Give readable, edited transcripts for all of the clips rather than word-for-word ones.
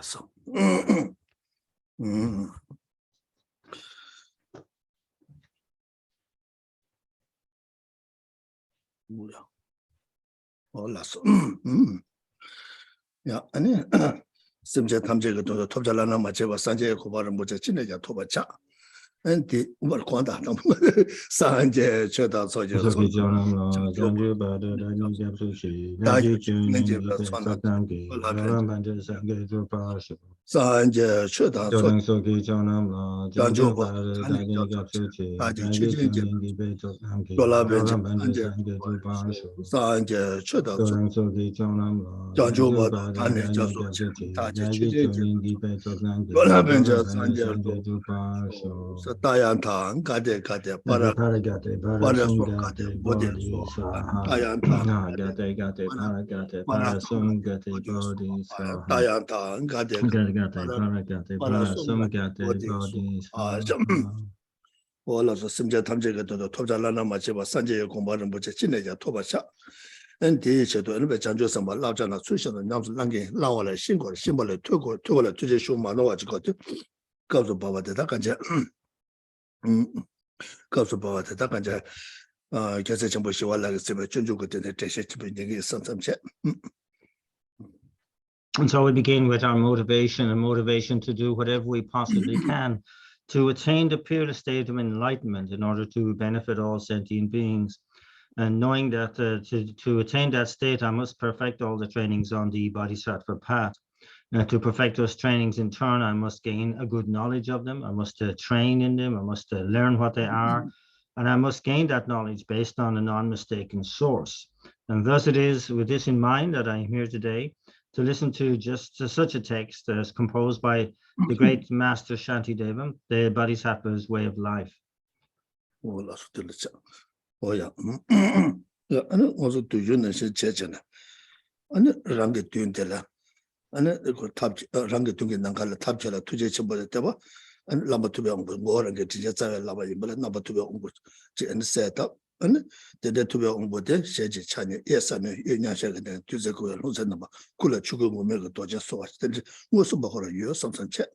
So. Yeah, and Simja Tamjega to the Tojalana Macheva Sanje Kobar Moja Chineja Tobacha. And the Uberquanda Sanje Cheta Soja Sanje Cheta Janjoba Sanje Cheta Janjoba Tane Jaso Taji Yola Benja Sanje Satayanta Gade Gade Para Parasum Gade Body so Tayanta Parasum Gate Body so Tayanta Gade Parasum Gate Body so all of the Simja Tamjega to the Tojalana Macheva Sanje Combaran Bucha Chineja Tobacha and teacher to another Janjo Samba Lajana Sushan and Nams Langi Lawa Shingle symbol Togo Tola to the Shumano got to go to Baba de Dakanja go to Baba de Dakanja Gasachambushi like Sima Junjuku to the Teshet to be some chat. And so we begin with our motivation, and motivation to do whatever we possibly can to attain the peerless state of enlightenment in order to benefit all sentient beings. And knowing that to attain that state, I must perfect all the trainings on the Bodhisattva path. To perfect those trainings in turn, I must gain a good knowledge of them. I must train in them. I must learn what they are. And I must gain that knowledge based on a non-mistaken source. And thus it is with this in mind that I am here today to listen to just such a text as composed by the great master Shantideva, the Bodhisattva's way of life. Oh yeah, and also to Yunan Chechena. And Rangi Tundela. And the top Rangi Tungi Nankala Tapchela to Jechaba and Lama to be on board and get Jetta Lava, but number to be on board and set up. And the day to be on board, Sheji China, yes, and Union Shag and Tuzaku and Rosanaba, Kula Chugu will make a dodger so much. Then was about a year, something check.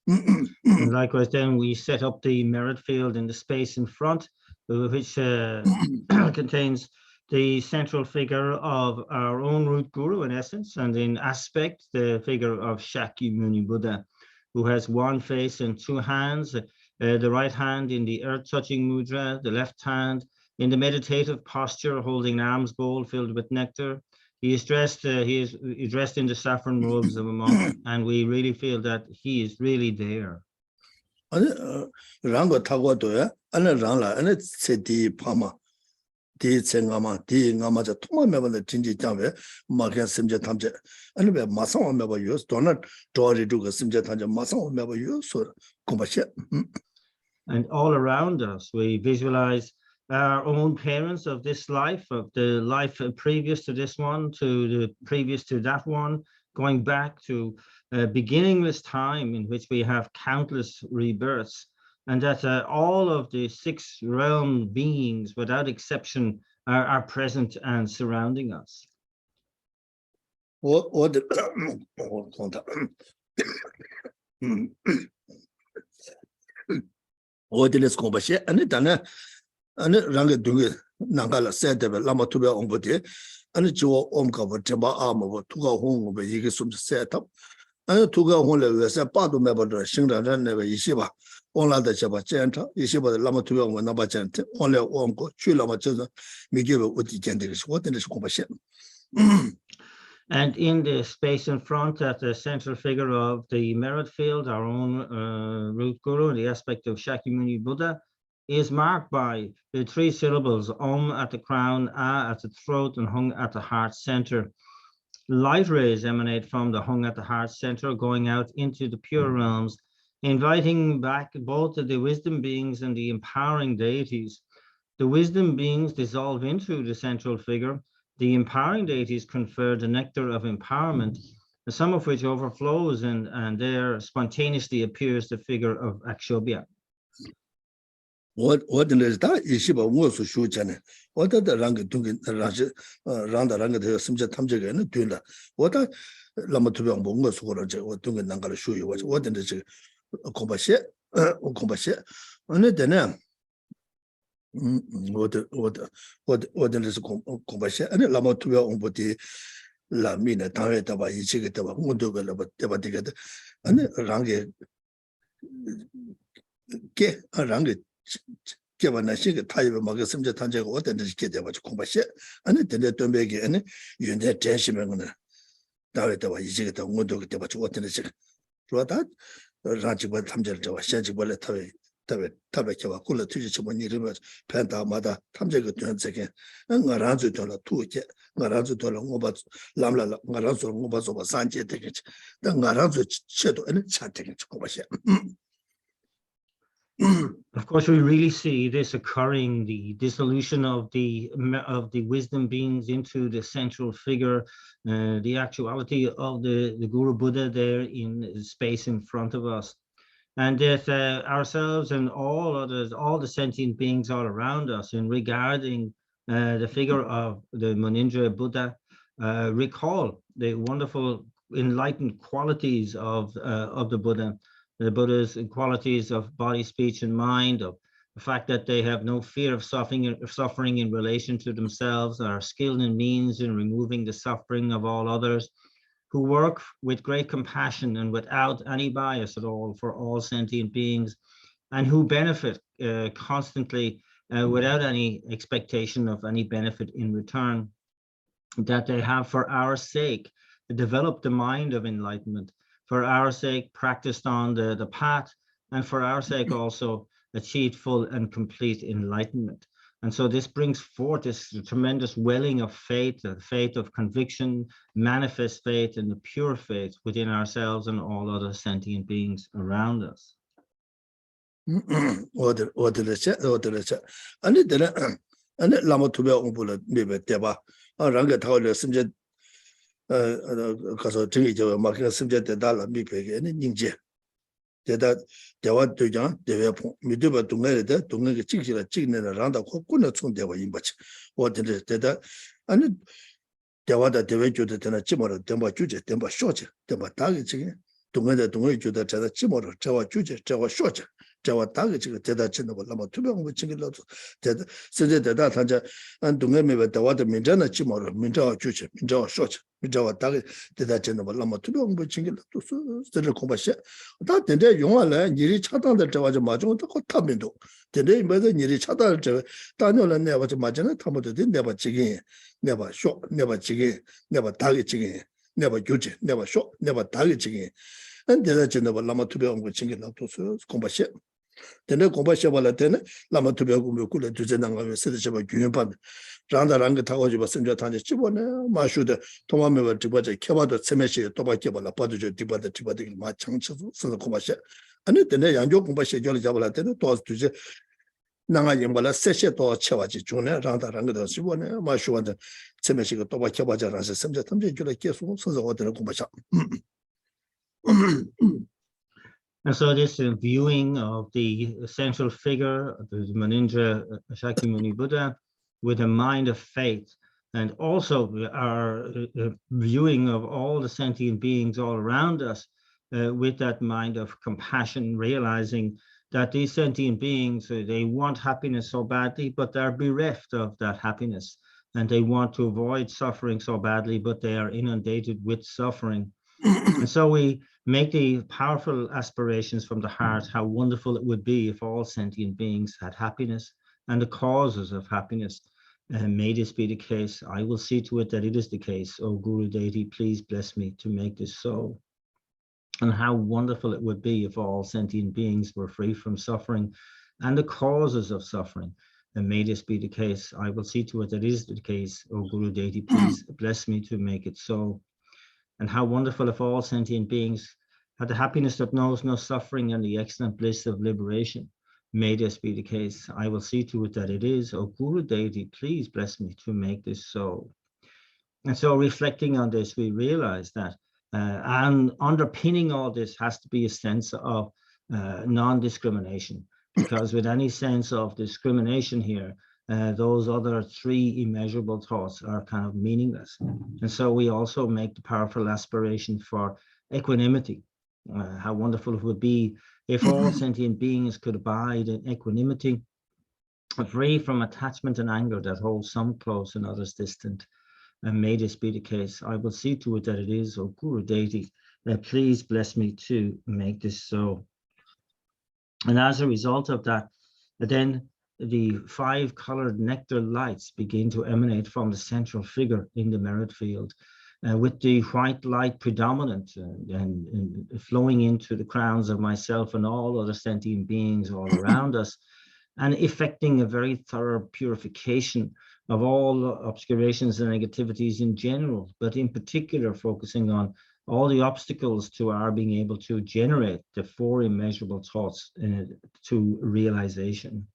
And likewise, then we set up the merit field in the space in front, which contains the central figure of our own root guru in essence, and in aspect, the figure of Shakyamuni Buddha, who has one face and two hands, the right hand in the earth-touching mudra, the left hand in the meditative posture, holding an alms bowl filled with nectar. He is dressed in the saffron robes of a monk, and we really feel that he is really there. Rango Tagodoya, and Rangla, and it's Seti Pama, Di Tsengama, Di Namaja, Toma Meva, the Tinji Tame, Markan Simja Tamja, and we have Masama Meva use, Donald, Tori Duga Simja Tanja, Masama Meva use, or Kumbashet. And all around us, we visualize our own parents of this life, of the life previous to this one, to the previous to that one, going back to a beginningless time in which we have countless rebirths, and that all of the six realm beings, without exception, are present and surrounding us. What the let's go by shit, and it done. And Ranga Dunga Nangala said that Lama to be on body, and the Joe Omka Jamba arm over Tuga home over Yigisum set up. And Tuga Hole was a part of Mabada, Shingra, and never Yeshiva, only the Jabba Chanta, Yeshiva, the Lama to be on Nabachant, only Omko, Chulama Children, me give it with the genders. What in this compassion? And in the space in front, at the central figure of the merit field, our own root guru, the aspect of Shakyamuni Buddha, is marked by the three syllables at the crown, A at the throat, and Hung at the heart center. Light rays emanate from the Hung at the heart center, going out into the pure realms, inviting back both the wisdom beings and the empowering deities. The wisdom beings dissolve into the central figure. The empowering deities confer the nectar of empowerment, some of which overflows, and there spontaneously appears the figure of Akshobhya. what is that? Is about was show channel. What are the rank doing round the rank of the Simja Tamjag and doing that? What are Lamatuan Bongos or doing Nangala show you what in the Kombashe or Kombashe? And then what is Kombashe and Lamatua on body La Mina Tametaba, Ichigitaba, Mundugal about Debatigat and Rangi get a rangi. Given I think a type of Magasam Tanja, what and get there was Kombashe, and then don't make any you net tension on the Daweta, Ichigita, Mundu, what in the second. So that Rajiba Tamja, Shanjibola Tabaka, Kula Tuji, when you remember Panta Mada, Tamja to second, and Naranzu Tola 2, Naranzu Tola Mobas, Lamla, Naranzo Mobas over Sanje tickets, then Naranzu Cheto and chat tickets, Kombashe. Of course, we really see this occurring, the dissolution of the wisdom beings into the central figure, the actuality of the Guru Buddha there in space in front of us. And that ourselves and all others, all the sentient beings all around us, in regarding the figure of the Munindra Buddha, recall the wonderful enlightened qualities of the Buddha. The Buddha's qualities of body, speech, and mind, of the fact that they have no fear of suffering in relation to themselves, are skilled in means in removing the suffering of all others, who work with great compassion and without any bias at all for all sentient beings, and who benefit constantly without any expectation of any benefit in return, that they have for our sake developed the mind of enlightenment, for our sake practiced on the path, and for our sake also achieved full and complete enlightenment. And so this brings forth this tremendous welling of faith, the faith of conviction, manifest faith, and the pure faith within ourselves and all other sentient beings around us. 가서 정의저 막가 심제 대달라 미백에 닝제 대다 대화 도장 대외포 미드바 동네에 동네에 찍기라 찍내는 란다 코코는 총대와 임바치 어디를 대다 아니 대화다 대외 주도 되나 지모로 demba 주제 demba 쇼제 demba 다기 지금 동네에 동네 주도 자다 지모로 저와 주제 저와 쇼제 저와 다기 지금 대다 짓는 거 아마 투병 뭐 찍을라도 대다 세제 대다 단자 안 동네에 대화도 민자나 지모로 민자와 주제 민자와 쇼제 민자와 다기 대다 짓는 거 아마 투병 뭐 찍을라도 쓰를 공부시 다 된대 용화래 일이 차단될 때 와서 맞은 것도 곧타면도 된대 뭐도 일이 차단될 때 다녀는 내가 좀 맞잖아 타모도 내가 지금 내가 쇼 내가 지금 내가 다기 지금 내가 주제 내가 쇼 내가 다기 지금 대다 짓는 거 아마 투병 뭐 찍을라도 공부시 Tene Kombasha Bala Tene, Lama Tubago Kula Tuzenanga, Sedishaba Gunipan, Randa Ranga Tawajiba Senja Tanja Chibone, Mashuda, Tomame Tibaja, Kebada, Semeshi, Tobakabala, Padu, Tibata, Tibati, Machang, Sana Kombasha, and then Yanjo Kombasha Jolly Jabala Tene, towards Tuja Nanga Yambala, Sesha, or Chewaji, Juna, Randa Ranga, Sibone, Mashuanda, Semeshi, Tobakabaja, and Semja Tamja, Jula Kesu, Sons of Water Kombasha. And so this viewing of the central figure, the Munindra Shakyamuni Buddha, with a mind of faith, and also our viewing of all the sentient beings all around us with that mind of compassion, realizing that these sentient beings, they want happiness so badly, but they're bereft of that happiness, and they want to avoid suffering so badly, but they are inundated with suffering. And so we make the powerful aspirations from the heart, how wonderful it would be if all sentient beings had happiness and the causes of happiness. May this be the case. I will see to it that it is the case. O Guru Deity, please bless me to make this so. And how wonderful it would be if all sentient beings were free from suffering and the causes of suffering. And may this be the case. I will see to it that it is the case. O Guru Deity, please bless me to make it so. And how wonderful if all sentient beings had the happiness that knows no suffering and the excellent bliss of liberation. May this be the case. I will see to it that it is. O Guru Deity, please bless me to make this so. And so reflecting on this, we realize that and underpinning all this has to be a sense of non-discrimination. because with any sense of discrimination here, those other three immeasurable thoughts are kind of meaningless. And so we also make the powerful aspiration for equanimity. How wonderful it would be if all sentient beings could abide in equanimity, free from attachment and anger that holds some close and others distant. And may this be the case. I will see to it that it is, O Guru Deity. Please bless me to make this so. And as a result of that, then the 5 colored nectar lights begin to emanate from the central figure in the merit field, with the white light predominant and flowing into the crowns of myself and all other sentient beings all around us, and effecting a very thorough purification of all obscurations and negativities in general, but in particular focusing on all the obstacles to our being able to generate the 4 immeasurable thoughts to realization.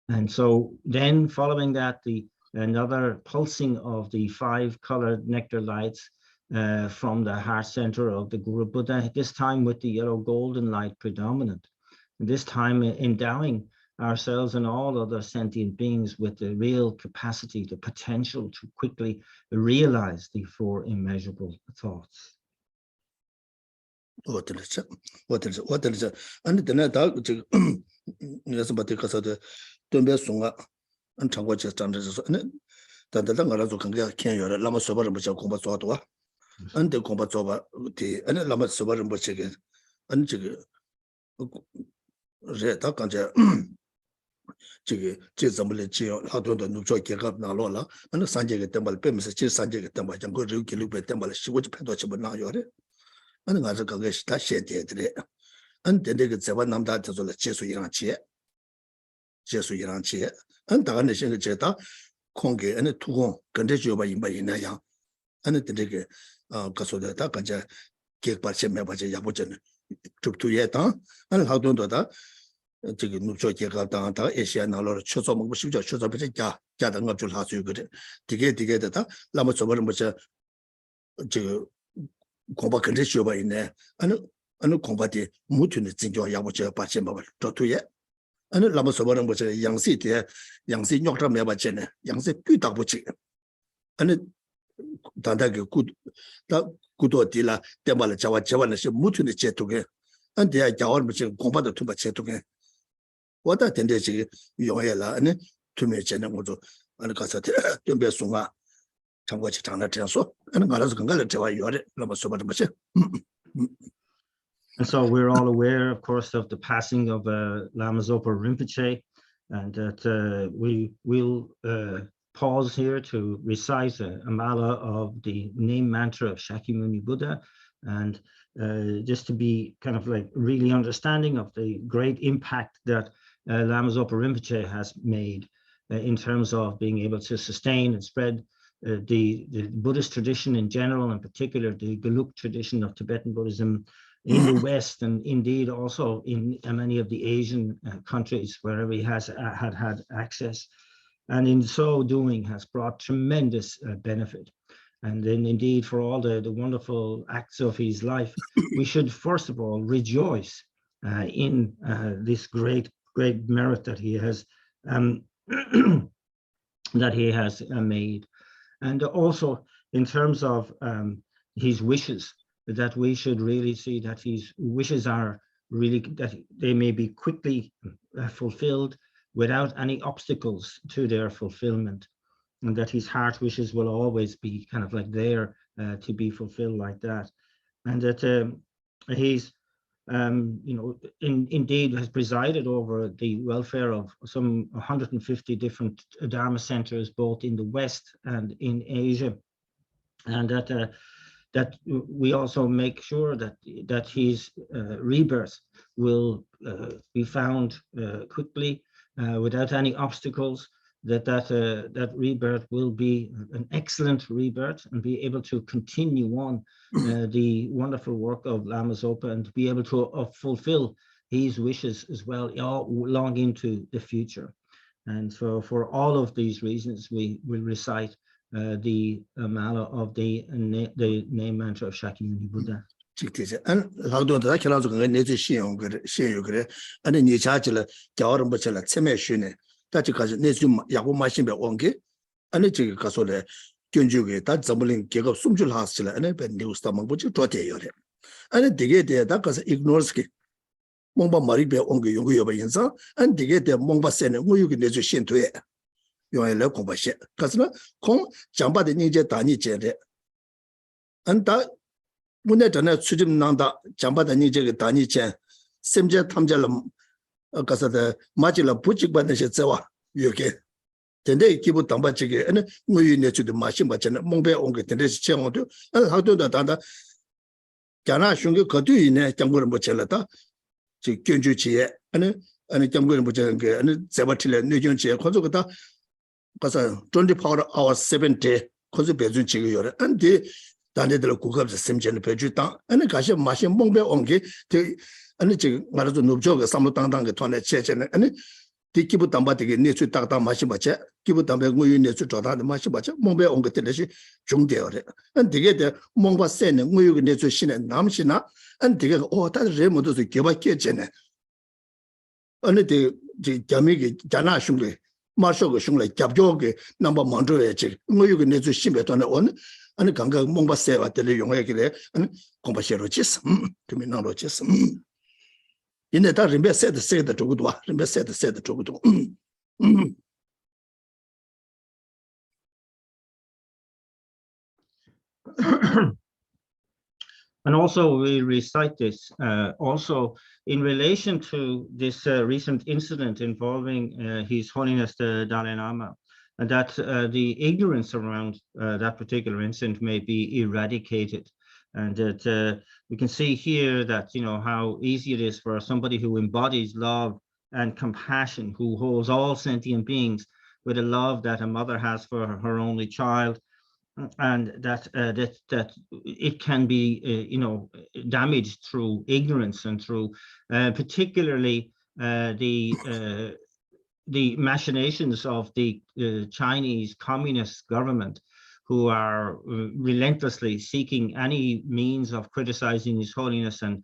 And so then following that, another pulsing of the 5 colored nectar lights from the heart center of the Guru Buddha, this time with the yellow golden light predominant, and this time endowing ourselves and all other sentient beings with the real capacity, the potential to quickly realize the 4 immeasurable thoughts. What is it? And then I thought somebody because don't be songa and Tango just under the Langarazo can get Kenya, Lama Sober and Butcher Combat Sotoa, and the Combat Soba, and Lama Sober and Butcher, and Retakanja. How to the Nucho Kegap Nalola, and the Sanjay Temple, Pemis, Sanjay Temple, and go to Kilupe Temple, she would pet about now, and the Gazaga that shed it. And then they get 7 number to the Chesu Iranchi, and the Nation Jetta, Konge, and the Tugon, Contagion by Inaya, and the Dege Casoda Takanja, Cake Pache Mebaja Yabujan, took to Yeta, and how to do that. 지금 누적계가 당한다 에시아나로 초소 먹고 싶죠. 초소 버지 자다 납줄 하수 그래. 되게 되다. 라마 저번에 뭐저 공부 근데 쉬어봐 있네. 어느 공부디 무튼의 진조 야부저 받지 뭐 또투에. 어느 라마 저번에 뭐저 양시대 양시 욕다 매 받지네. 양시 뒤다 붙지. 어느 단다게 구도디라 때말에 자와는 무튼의 제도게. 안데 자원 뭐저 공부도 투바 제도게. What I tend to Yoela and to me, General, and Cassette, don't be a sunga, Tanguach Tana Tenso, and Galas Gangala, you are it, Lamasoba. And so we're all aware, of course, of the passing of Lama Zopa Rinpoche, and that we will pause here to recite a mala of the name mantra of Shakyamuni Buddha, and just to be kind of like really understanding of the great impact that Lama Zopa Rinpoche has made in terms of being able to sustain and spread the Buddhist tradition in general, in particular the Geluk tradition of Tibetan Buddhism in the West, and indeed also in many of the Asian countries wherever he has had access, and in so doing has brought tremendous benefit. And then indeed for all the wonderful acts of his life, we should first of all rejoice in this great merit that he has made, and also in terms of his wishes, that we should really see that his wishes are really that they may be quickly fulfilled without any obstacles to their fulfillment, and that his heart wishes will always be kind of like there to be fulfilled like that, and that he's indeed has presided over the welfare of some 150 different Dharma centers, both in the West and in Asia, and that we also make sure that his rebirth will be found quickly without any obstacles. That rebirth will be an excellent rebirth and be able to continue on the wonderful work of Lama Zopa and to be able to fulfill his wishes as well long into the future. And so for all of these reasons, we will recite the mala of the name mantra of Shakyamuni Buddha. 직대제 안 라도다 결혼서 그 내주 신용 그래 신용 그래 아니 니 자질을 겨울은 버쳐라 체매 쉬네 다지까지 내주 야고 마신배 온게 아니 지금 가서래 견주게 다 점을린 개가 숨줄 하스라 아니 배 뉴스다 먹보지 좋대요래 아니 되게 되다 가서 이그노스게 뭔가 말이 배 온게 요거 여봐 인사 안 되게 돼 뭔가 세네 우유게 내주 신도에 요엘레 공부시 가서는 공 장바데 니제 다니 제래 안다 문에 전에 수집 난다 장바다 니제 다니 제 셈제 탐절로 가서다 맞이라 부직 받는 셔와 요게 근데 기부 담바지게 아니 우유 내주도 마신 받잖아 몽배 온게 근데 시청도 하도다 단다 자나 슝게 거두이네 장고를 못 찰라다 지 견주지에 아니 장고를 못 찰는 게 아니 제바틀레 뇌전지에 건조가다 가서 24 hours 7day 건조 배준 지가 요래 안데 단대들 고급스 심전의 배주당 아니 가시 마신 몽배 온게 아니 지금 말아서 높죠가 삼로당당게团에 체체는 아니 디기부 담바되게 내주 딱딱 마시 맞지 기부 담배 우유 내주 저다는 마시 맞지 몽배 온게 되듯이 중대어래 안 되게 돼 몽바 세는 우유 내주 신의 남시나 안 되게 다들 레모도서 개발했잖아 아니 데 자미게 자나 슝게 마셔고 슝래 잡조게 넘버 먼저에지 우유 내주 신배 돈에 온 아니 강가 몽바 세와 때를 용해기래 아니 공바시로 지스 그미나로 지스 인데 다 림베 세드 저거도 와 림베 세드 저거도 And also we recite this also in relation to this recent incident involving His Holiness the Dalai Lama, and that the ignorance around that particular incident may be eradicated. And that we can see here that, you know, how easy it is for somebody who embodies love and compassion, who holds all sentient beings with a love that a mother has for her only child, and that it can be, you know, damaged through ignorance and through particularly the machinations of the Chinese Communist government, who are relentlessly seeking any means of criticizing His Holiness and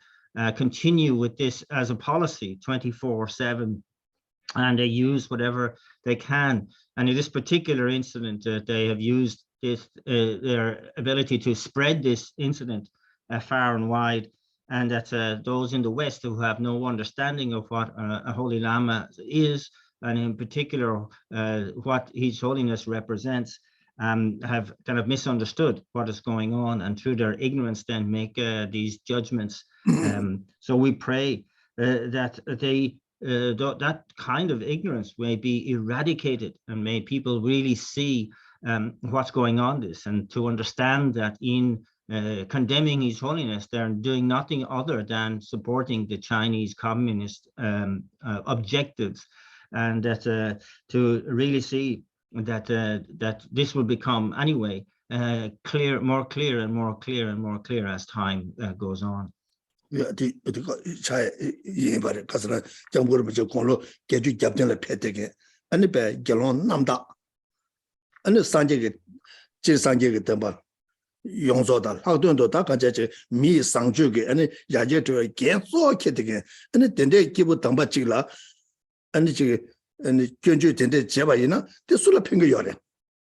continue with this as a policy 24/7, and they use whatever they can. And in this particular incident, they have used this their ability to spread this incident far and wide, and that those in the West who have no understanding of what a Holy Lama is, and in particular what His Holiness represents, have kind of misunderstood what is going on, and through their ignorance then make these judgments. So we pray that they that kind of ignorance may be eradicated, and may people really see what's going on this, and to understand that in condemning His Holiness, they're doing nothing other than supporting the Chinese Communist objectives, and that to really see that that this will become anyway clear, more clear and more clear and more clear as time goes on. Yeah, the chai yebare kasana jamgur bje konlo geju japten la phete ani be gelon namda ani sanje ge je sanje ge tamba yongzo da hakdon do da ga je mi sangju ge ani yaje de ge so ke de ani dende gibu tamba jila ani je ani 견주 dende jeba ina de sula penge yore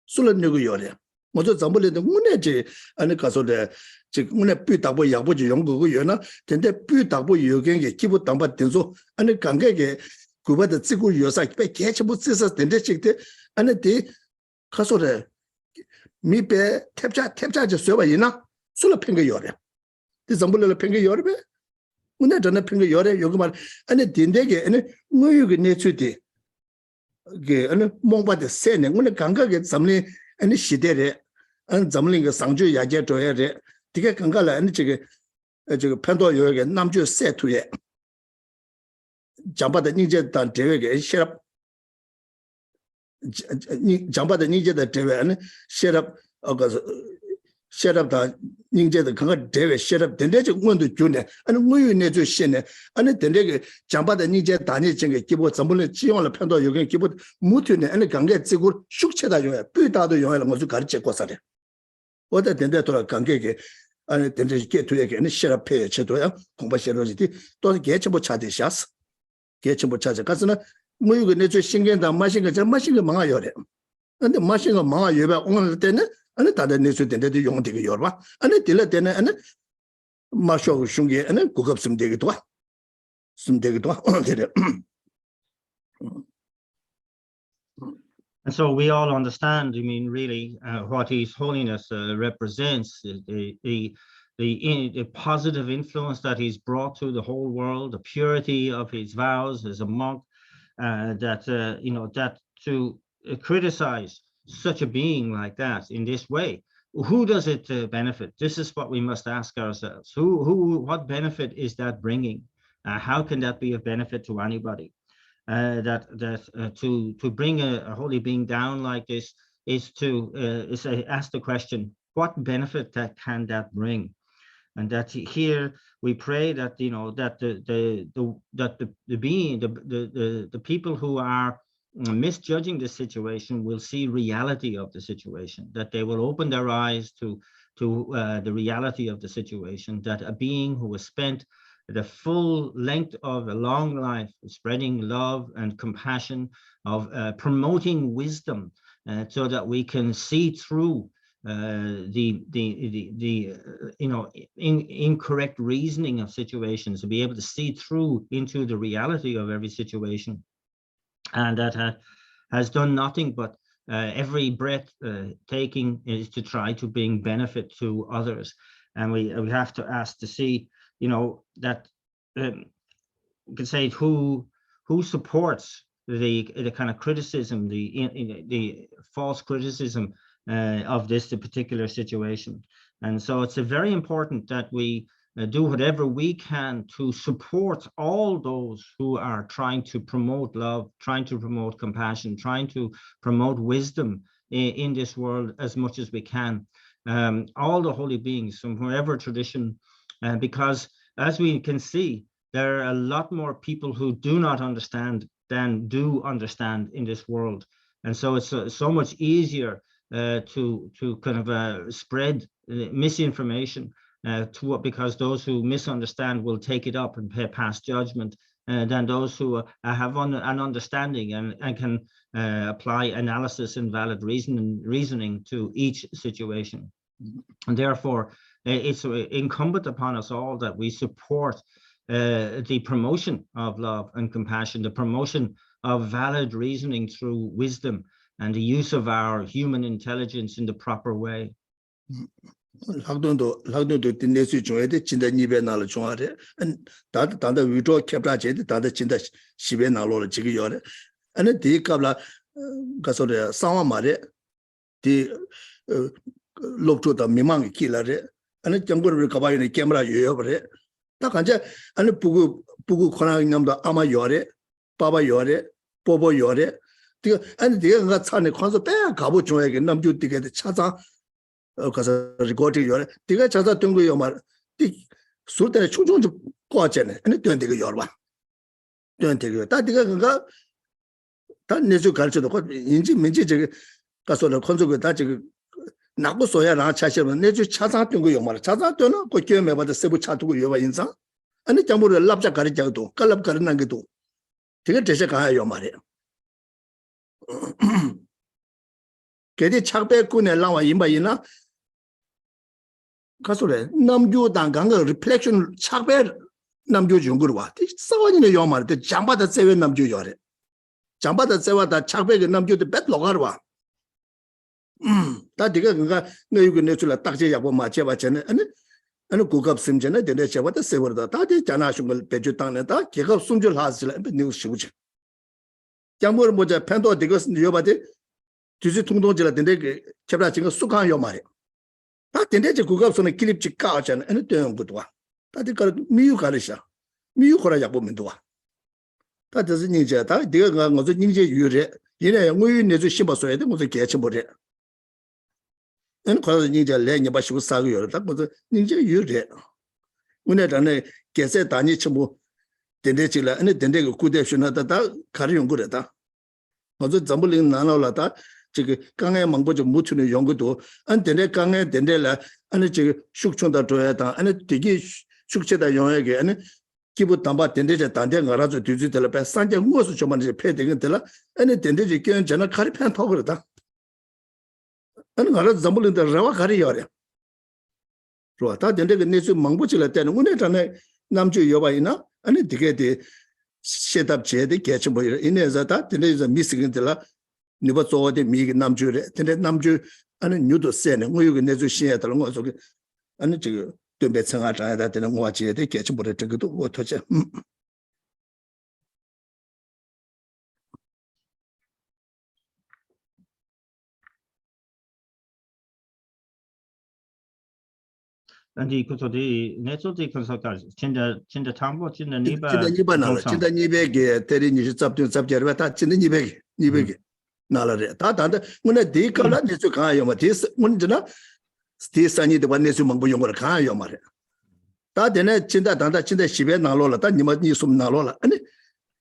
sula nyugo yore mozo zambole de mune je ani kasole 오늘 삐다보 야보지 연구고 연나 근데 삐다보 요경게 기부 담바 된소 아니 관계게 그보다 찍고 요사 배 개체 못 쓰서 된데 찍대 아니 데 가서래 미배 탭자 써봐 이나 술을 팽거 요래 데 zam불을 팽거 요래 오늘 전에 팽거 요래 요거 말 아니 된데게 아니 뭐요게 내주디 게 아니 몽바데 세네 오늘 관계게 zam리 아니 시대래 안 zam링 그 상주 야제 줘야래 되게 건강을 아니 저게 편도 요게 남주 세트에 장바다 닌제단 대회게 셰럽 장바다 닌제다 대회는 셰럽 셰럽다 닌제다 그거 대회 셰럽 된대지 원도 주네 아니 뭐유 내주 신네 아니 된대게 장바다 닌제 단위 정게 기본 전부는 지원을 편도 요게 기본 무트네 아니 관계 지구 숙체다 요에 삐다도 요에 뭐좀 가르쳐 고사래 어디 된대 돌아 관계게 아니 된데 개토에게는 시라페 제도야 공부시로지디 또 개체부 차대샤스 개체부 차자 가서는 뭐 이거 내저 신경다 마신 거 마신 거 망아요래 근데 마신 거 망아요봐 오늘 때는 아니 다들 내서 된데도 용되게 열봐 아니 딜러 때는 아니 마셔 슝게 아니 고급심 되기도 와 숨되기도 와 오늘 And so we all understand, I mean, really, what His Holiness represents, the positive influence that he's brought to the whole world, the purity of his vows as a monk, that to criticize such a being like that in this way, who does it benefit? This is what we must ask ourselves. What benefit is that bringing? How can that be of benefit to anybody? To bring a holy being down like this is to ask the question, what benefit can that bring? And that here we pray that that the people who are misjudging the situation will see reality of the situation, that they will open their eyes to the reality of the situation, that a being who has spent the full length of a long life spreading love and compassion, of promoting wisdom, so that we can see through incorrect reasoning of situations, to be able to see through into the reality of every situation, and that has done nothing but every breath taking is to try to bring benefit to others. And we have to ask to see, that you can say who supports the kind of criticism, the false criticism of the particular situation. And so it's very important that we do whatever we can to support all those who are trying to promote love, trying to promote compassion, trying to promote wisdom in this world as much as we can. All the holy beings from whatever tradition, because as we can see, there are a lot more people who do not understand than do understand in this world. And so it's so much easier to kind of spread misinformation because those who misunderstand will take it up and pass judgment, than those who have an understanding and can apply analysis and valid reasoning to each situation. And therefore, it's incumbent upon us all that we support the promotion of love and compassion, the promotion of valid reasoning through wisdom, and the use of our human intelligence in the proper way. 학동도 딘내수 중에도 진짜 니베 나로 중하래. 다다 위조 캡라제도 다다 진짜 시베 나로를 지금 요래. 아니 디갑라 가서래 상와 말에 디 롭토다 미망이 길라래. 아니 정거를 가봐야네 카메라 요요버래. 다 간제 아니 부구 코나 남도 아마 요래. 바바 요래. 보보 요래. 디가 아니 디가 차네 관서 빼 가보 중에게 남주 디게 찾아 가서 리코딩 요래. 디가 찾아 뜬거 요말. 디 술때 충충 좀 꺼잖아. 아니 된데가 요봐. 된데가 다 디가 그가 다 내주 갈지도 인지 민지 저기 가서는 건조가 다 지금 나고 소야 나 차시면 내주 찾아 뜬거 요말. 찾아 뜨는 그 게임에 받아 세부 차두고 요봐 인상. 아니 잠으로 랍자 가르쳐도 깔랍 가르는 게도 되게 대세 가야 요말이야. 걔디 착배꾼에 나와 임바이나 가서래 남주 당강의 리플렉션 착배 남주 중거로 와. 싸워지는 요 말때 장바다 세외 남주 요래. 장바다 세와다 착배의 남주도 뱃로가로 와. 다 네가 그가 너 이거 내줄라 딱지 잡고 맞춰 봤잖아. 아니 고급 심전에 되게 잡았다 세월다. 다들 자나숑을 배주 땅에다 계급 숨줄 하실래. 네 쉬우지. 장모를 뭐자 팬도 되게 요바데 뒤지 통동지라 된데 그 캡라 지금 쑥한 요 말이야. 다 된데 저 고급선에 클립지 까잖아. 아니 되는 것도 와. 다들 가 미유 가르샤. 미유 거라 잡으면 도 와. 다 저스 닝제 다 내가 가서 닝제 유래. 얘네 우유 내주 심어서야 돼. 무슨 개체 버려. 엔 거기서 닝제 레니 바시고 사고 요다. 무슨 닝제 유래. 오늘은 개세 단위 뭐 된대지라. 아니 된대 그 구대션하다 다 가려 온 거래다. 어저 잠불링 나눠라다. 这个刚才忙不就木出的用个多，俺等待刚才等待了，俺这个属虫的主要当，俺这个属切的用一个，俺基本当把等待在当天我那就对的了，把3.5就嘛这配这个的了，俺等待就跟讲那卡里偏讨个的，俺我那怎么能的热瓦卡里要的，是吧？他等这个那时候忙不起来，但是我那张呢，那么就要吧，那俺这个的。set up 节的改成不一样，因为是他真的是迷失的了。你把做的米个南州的，真的南州，俺那牛都散了。我有个那种新的了，我说个，俺那这个对面城啊，这样的，真的我节的改成不的，这个都我推荐。你可说的，那做的可说干，现在谈不现在你把，现在你把拿了，现在你别给，但是你是咋接的吧？他现在你别给拿了的，他当的我那第一个了，你就看要么第四，我真的第三年的话，那就忙不用我了，看要么的。他的呢，现在当他现在西边拿了，但你们你说拿了，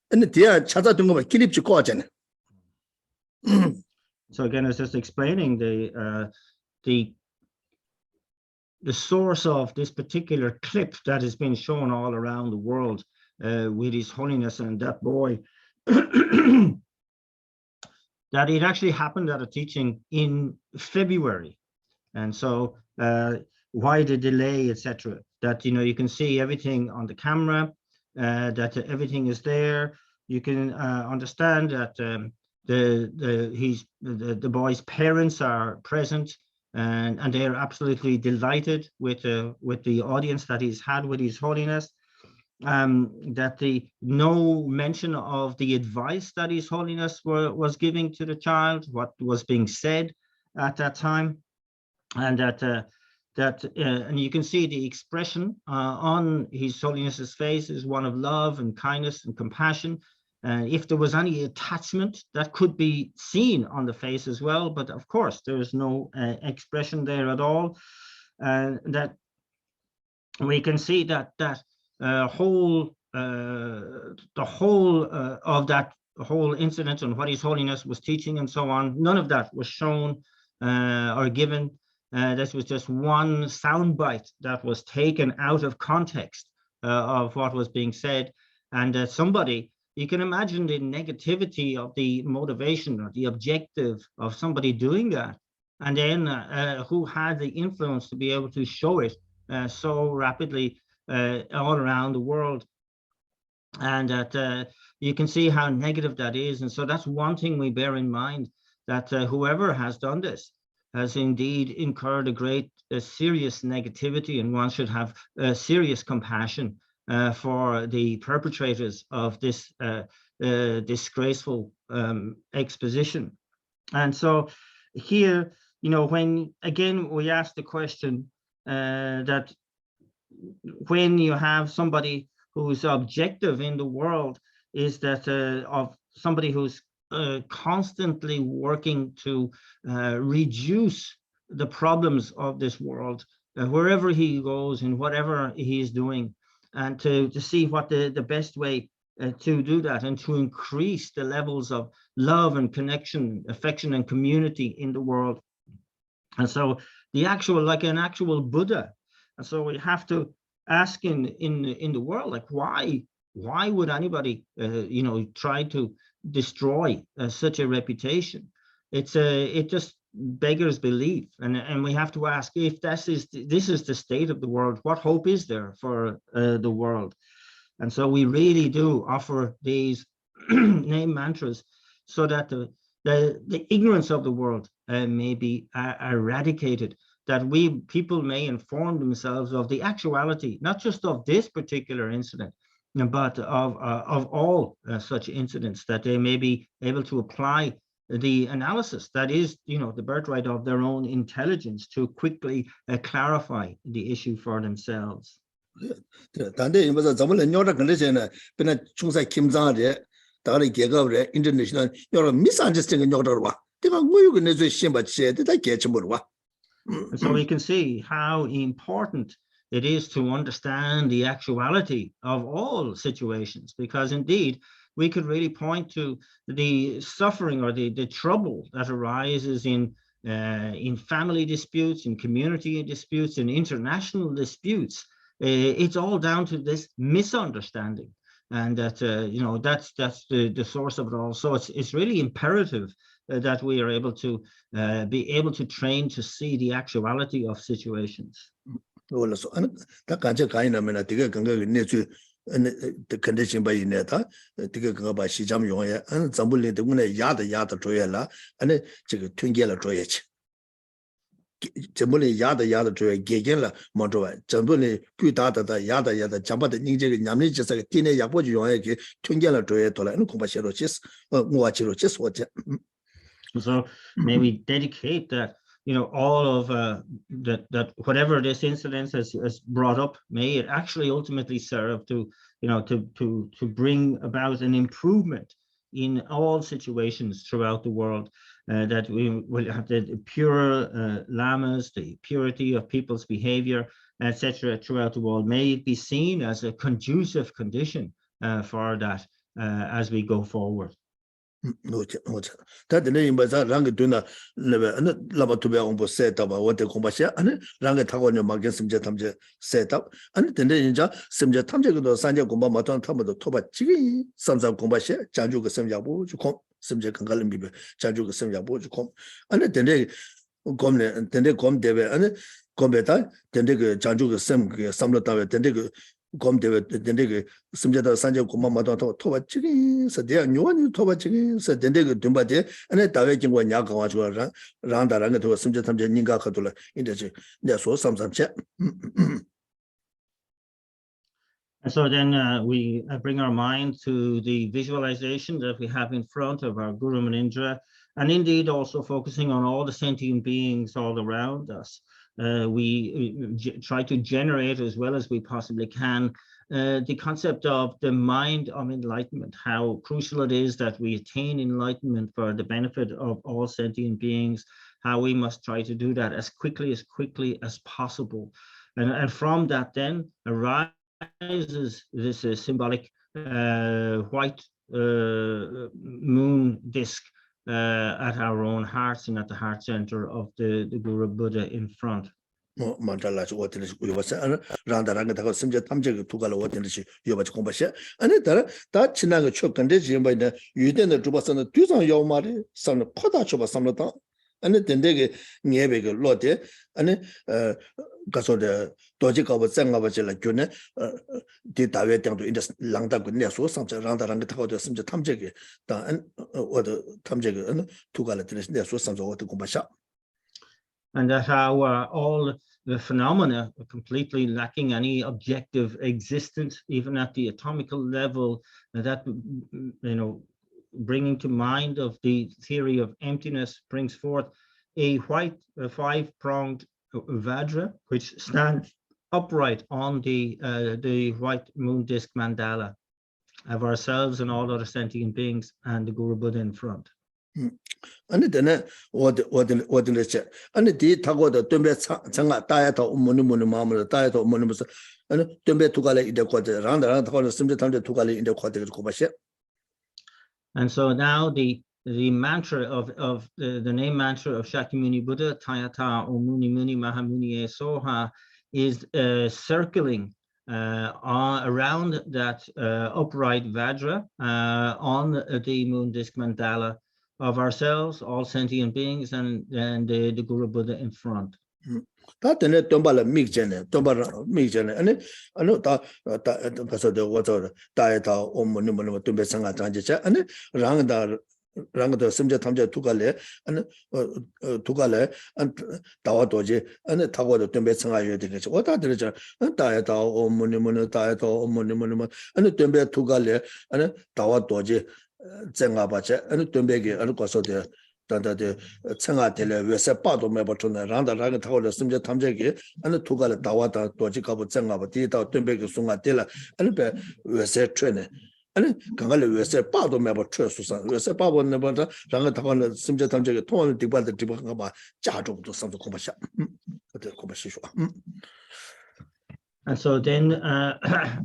那第二查查东我们给你去搞着呢。So again, it's just explaining the source of this particular clip that has been shown all around the world with His Holiness and that boy, that it actually happened at a teaching in February. And so why the delay, etc. That, you can see everything on the camera, that everything is there. You can understand that the boy's parents are present. And they are absolutely delighted with the audience that he's had with His Holiness. That no mention of the advice that His Holiness was giving to the child, what was being said at that time, and and you can see the expression on His Holiness's face is one of love and kindness and compassion. If there was any attachment, that could be seen on the face as well, but of course there is no expression there at all. That we can see that the whole of that whole incident and what His Holiness was teaching and so on, none of that was shown or given. This was just one soundbite that was taken out of context of what was being said, and somebody. You can imagine the negativity of the motivation or the objective of somebody doing that, and then who had the influence to be able to show it so rapidly all around the world. And that you can see how negative that is. And so that's one thing we bear in mind, that whoever has done this has indeed incurred a great serious negativity, and one should have serious compassion for the perpetrators of this disgraceful exposition. And so here, when again we ask the question that when you have somebody whose objective in the world is that of somebody who's constantly working to reduce the problems of this world wherever he goes and whatever he is doing, and to see what the best way to do that, and to increase the levels of love and connection, affection and community in the world. And so the actual, like an actual Buddha. And so we have to ask in the world, like, why would anybody try to destroy such a reputation? It just beggars belief, and we have to ask, if this is the state of the world, what hope is there for the world? And so we really do offer these name mantras so that the ignorance of the world may be eradicated, that people may inform themselves of the actuality, not just of this particular incident, but of all such incidents, that they may be able to apply the analysis that is, the birthright of their own intelligence, to quickly clarify the issue for themselves. International And so we can see how important it is to understand the actuality of all situations, because indeed we could really point to the suffering or the trouble that arises in family disputes, in community disputes, in international disputes. It's all down to this misunderstanding, and that that's the source of it all. So it's really imperative that we are able to be able to train to see the actuality of situations. Well, so that kanche kaina mena tiga ganga ne chu the condition by neta tiga ganga ba shi jam yong ya an zambul de ngune ya da zhoya la an ce ge tunge la zhoya chi zambul ya da zhoya ge gen la mo zhuo zambul pu da ya da jamba de ning je ge nyam ni je sa ge tin ne ya bo ju yong ya ge tunge la zhoya to la an ko ba xie ro chi mo wa chi ro chi so jia. So may we dedicate that, all of that whatever this incident has brought up, may it actually ultimately serve to bring about an improvement in all situations throughout the world, that we will have the pure lamas, the purity of people's behavior, etc. throughout the world. May it be seen as a conducive condition for that as we go forward. No, that the name was a rank tuna lava to be on both set up what the combatia and rank tagon your market some jetamja set up and the ninja some jetamja sanja gumba maton tama the toba chigi some combatia janju some yabu to come some jekangalim bibe janju some yabu to come and then they come and then they come there and combeta then they janju some lota then they come there then they some sanja gumba maton toba chigi so they are new toba chigi so then they dumba de and it dawe jingwa nya gawa jo ran da ran to some jetamja ninga khadula in the ne so some check. And so then we bring our mind to the visualization that we have in front of our Guru Manindra, and indeed also focusing on all the sentient beings all around us. We try to generate as well as we possibly can the concept of the mind of enlightenment, how crucial it is that we attain enlightenment for the benefit of all sentient beings, how we must try to do that as quickly as possible. And from that then arises this symbolic white moon disk at our own hearts and at the heart center of the Guru Buddha in front. No mandala what is randa ranga da simje tamje tugala what is yoba kombashi and that chinaga chok condition by the yuden the jubasan tusan yomari some koda choba samlata and then they niebege lote and gaso de doji ka zanga ba jela gyune di dawe dang do in the langda gun ne so samje randa ranga ta de simje tamje ge da an what tamje ge tugala de ne so samje what kombashi. And that how all the phenomena are completely lacking any objective existence, even at the atomical level, that, bringing to mind of the theory of emptiness brings forth a white five-pronged Vajra, which stands upright on the white moon disk mandala of ourselves and all other sentient beings and the Guru Buddha in front. And then what in the chat and the tago the tumbe changa diet of munu diet of monimus and tumbe tugale in the quarter round the simple time tugale in the quarter kobashi. And so now the mantra of the name mantra of Shakyamuni Buddha, Tayata Omuni Muni Mahamuni Soha, is circling around that upright Vajra on the moon disk mandala of ourselves, all sentient beings, and the Guru Buddha in front. That and Tombala Mixene, and I know that the water diet or monument to be sung at Anjicha, and Rangda Simja Tamja Tugale, and Tugale, and Tawadoji, and the Tawa the Tumbe Sanga. What are the diet or monument, diet or monument, and the Tumbe Tugale, and Tawadoji. Zengabache and Tumbegi and Koso de Tsangatele, we said part of Mabatuna, Randa Ranga Tower, Simja Tamjegi, and the Tugala Tawata, Dojikabo Zengabati, Tumbegi Sungatilla, and we said training. And Kangali, we said part of Mabatrus, we said Pabo Nebata, Ranga Tawana, Simja Tamjegi, Ton, Dibba, the Dibba, Jajo to some Komasha. And so then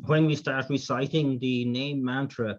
when we start reciting the name mantra,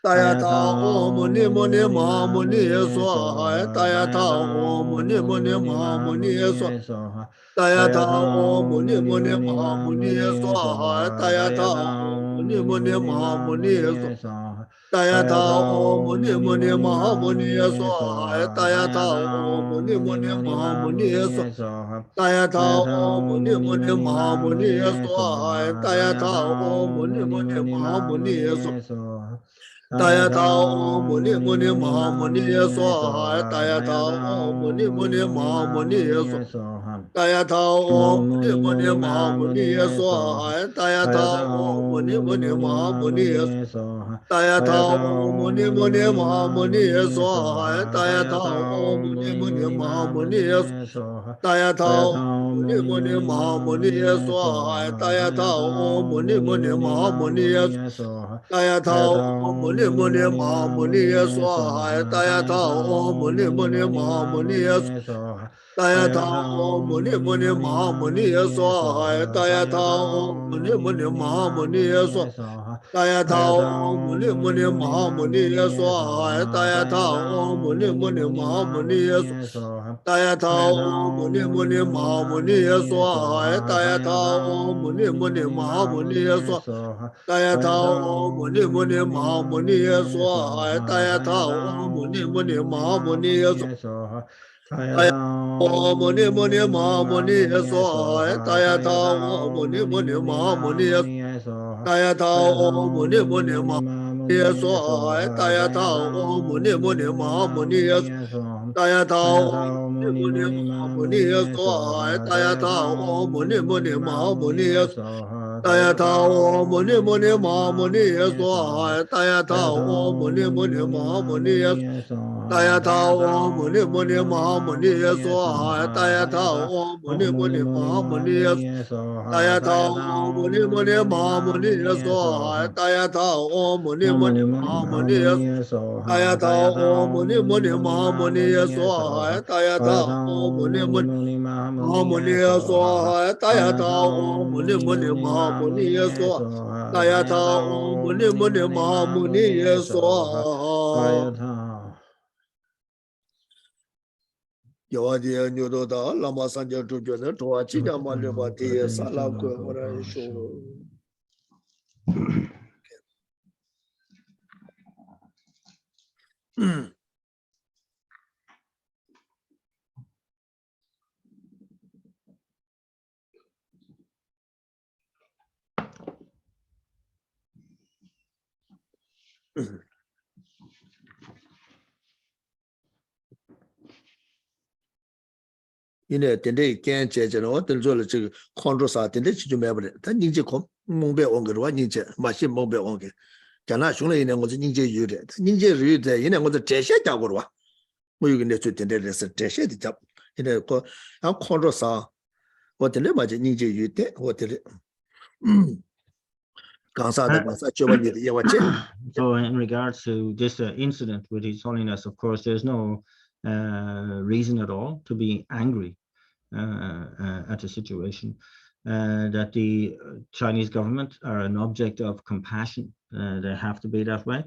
Tayata Om Muni Muni Mahamuni Swaha Tayata Om Muni Muni Mahamuni Swaha Tayata Om Muni Muni Mahamuni Swaha Tayata Om Muni Muni Mahamuni Swaha Tayata Om Muni Muni Mahamuni Swaha Tayata Om Muni Muni Mahamuni Swaha Tayata Om Muni Muni Mahamuni Swaha Tayata Om Muni Muni Mahamuni Swaha Tayata Om Muni Muni Mahamuni Swaha Tayata Om Muni Muni Mahamuni Swaha Tayata Om Muni Muni Mahamuni Swaha Tayata Om Muni Muni Mahamuni Tayata Om Muni Muni Mahamuni Swaha Tayata Om Muni Muni Mahamuni Tayata Om Muni Muni Mahamuni Swaha Tayata Om Muni Muni Mahamuni Tayata Om Muni Muni Mahamuni Swaha Tayata Om Muni Muni Mahamuni Tayata Om Muni Muni Mahamuni Swaha Tayata Om Muni Muni Mahamuni Swaha Tayata Om Muni Muni Mahamuni Swaha Tayata Om Muni Muni Mahamuni Tayata Om Muni Muni Mahamuni Swaha Tayata Om Muni Muni Mahamuni Swaha Tayata Om Muni Muni Mahamuni Swaha Tayata Om Muni Muni Mahamuni Swaha Om Muni Muni Mahamuni Swaha Tayata Om Muni Muni Mahamuni Tayata Om Muni Muni Mahamuni Swaha Tayata Om Muni Muni Mahamuni Tayata Om Muni Muni Mahamuni Swaha Tayata Om Muni Muni Mahamuni Tayata Om Muni Muni Mahamuni Swaha Tayata Om Muni Muni Mahamuni Tayata Om Muni Muni Mahamuni Swaha Tayata Om Muni Muni Mahamuni Tayata Om Muni Muni Mahamuni Swaha Tayata Om Muni Muni Mahamuni Tayata Om Muni Muni Mahamuni Swaha Tayata Om Muni Muni Mahamuni Swaha Tayata Om Muni Muni Mahamuni Swaha Tayata Om Muni Muni Mahamuni Swaha Yawadi Nudoda Lama Sanja Tujana Toa China Malibati Salam Kuamara Show. 이내 된데 깬 제제로 들절을 저 컨트롤사 된데 지좀 해버려. 다 닌제 콤 몽배 온 거로 닌제 마시 몽배 온 게. 자나 숑래 이내 거지 닌제 유래. 닌제 유래 이내 거지 제시 작으로 와. 뭐 이게 내 된데서 제시디 잡. 이내 거 컨트롤사 어떻게 맞지 닌제 유대 어떻게 강사다 강사 줘봐니 예와체. So in regards to this incident with His Holiness, of course, there's no reason at all to be angry at the situation. That the Chinese government are an object of compassion. They have to be that way.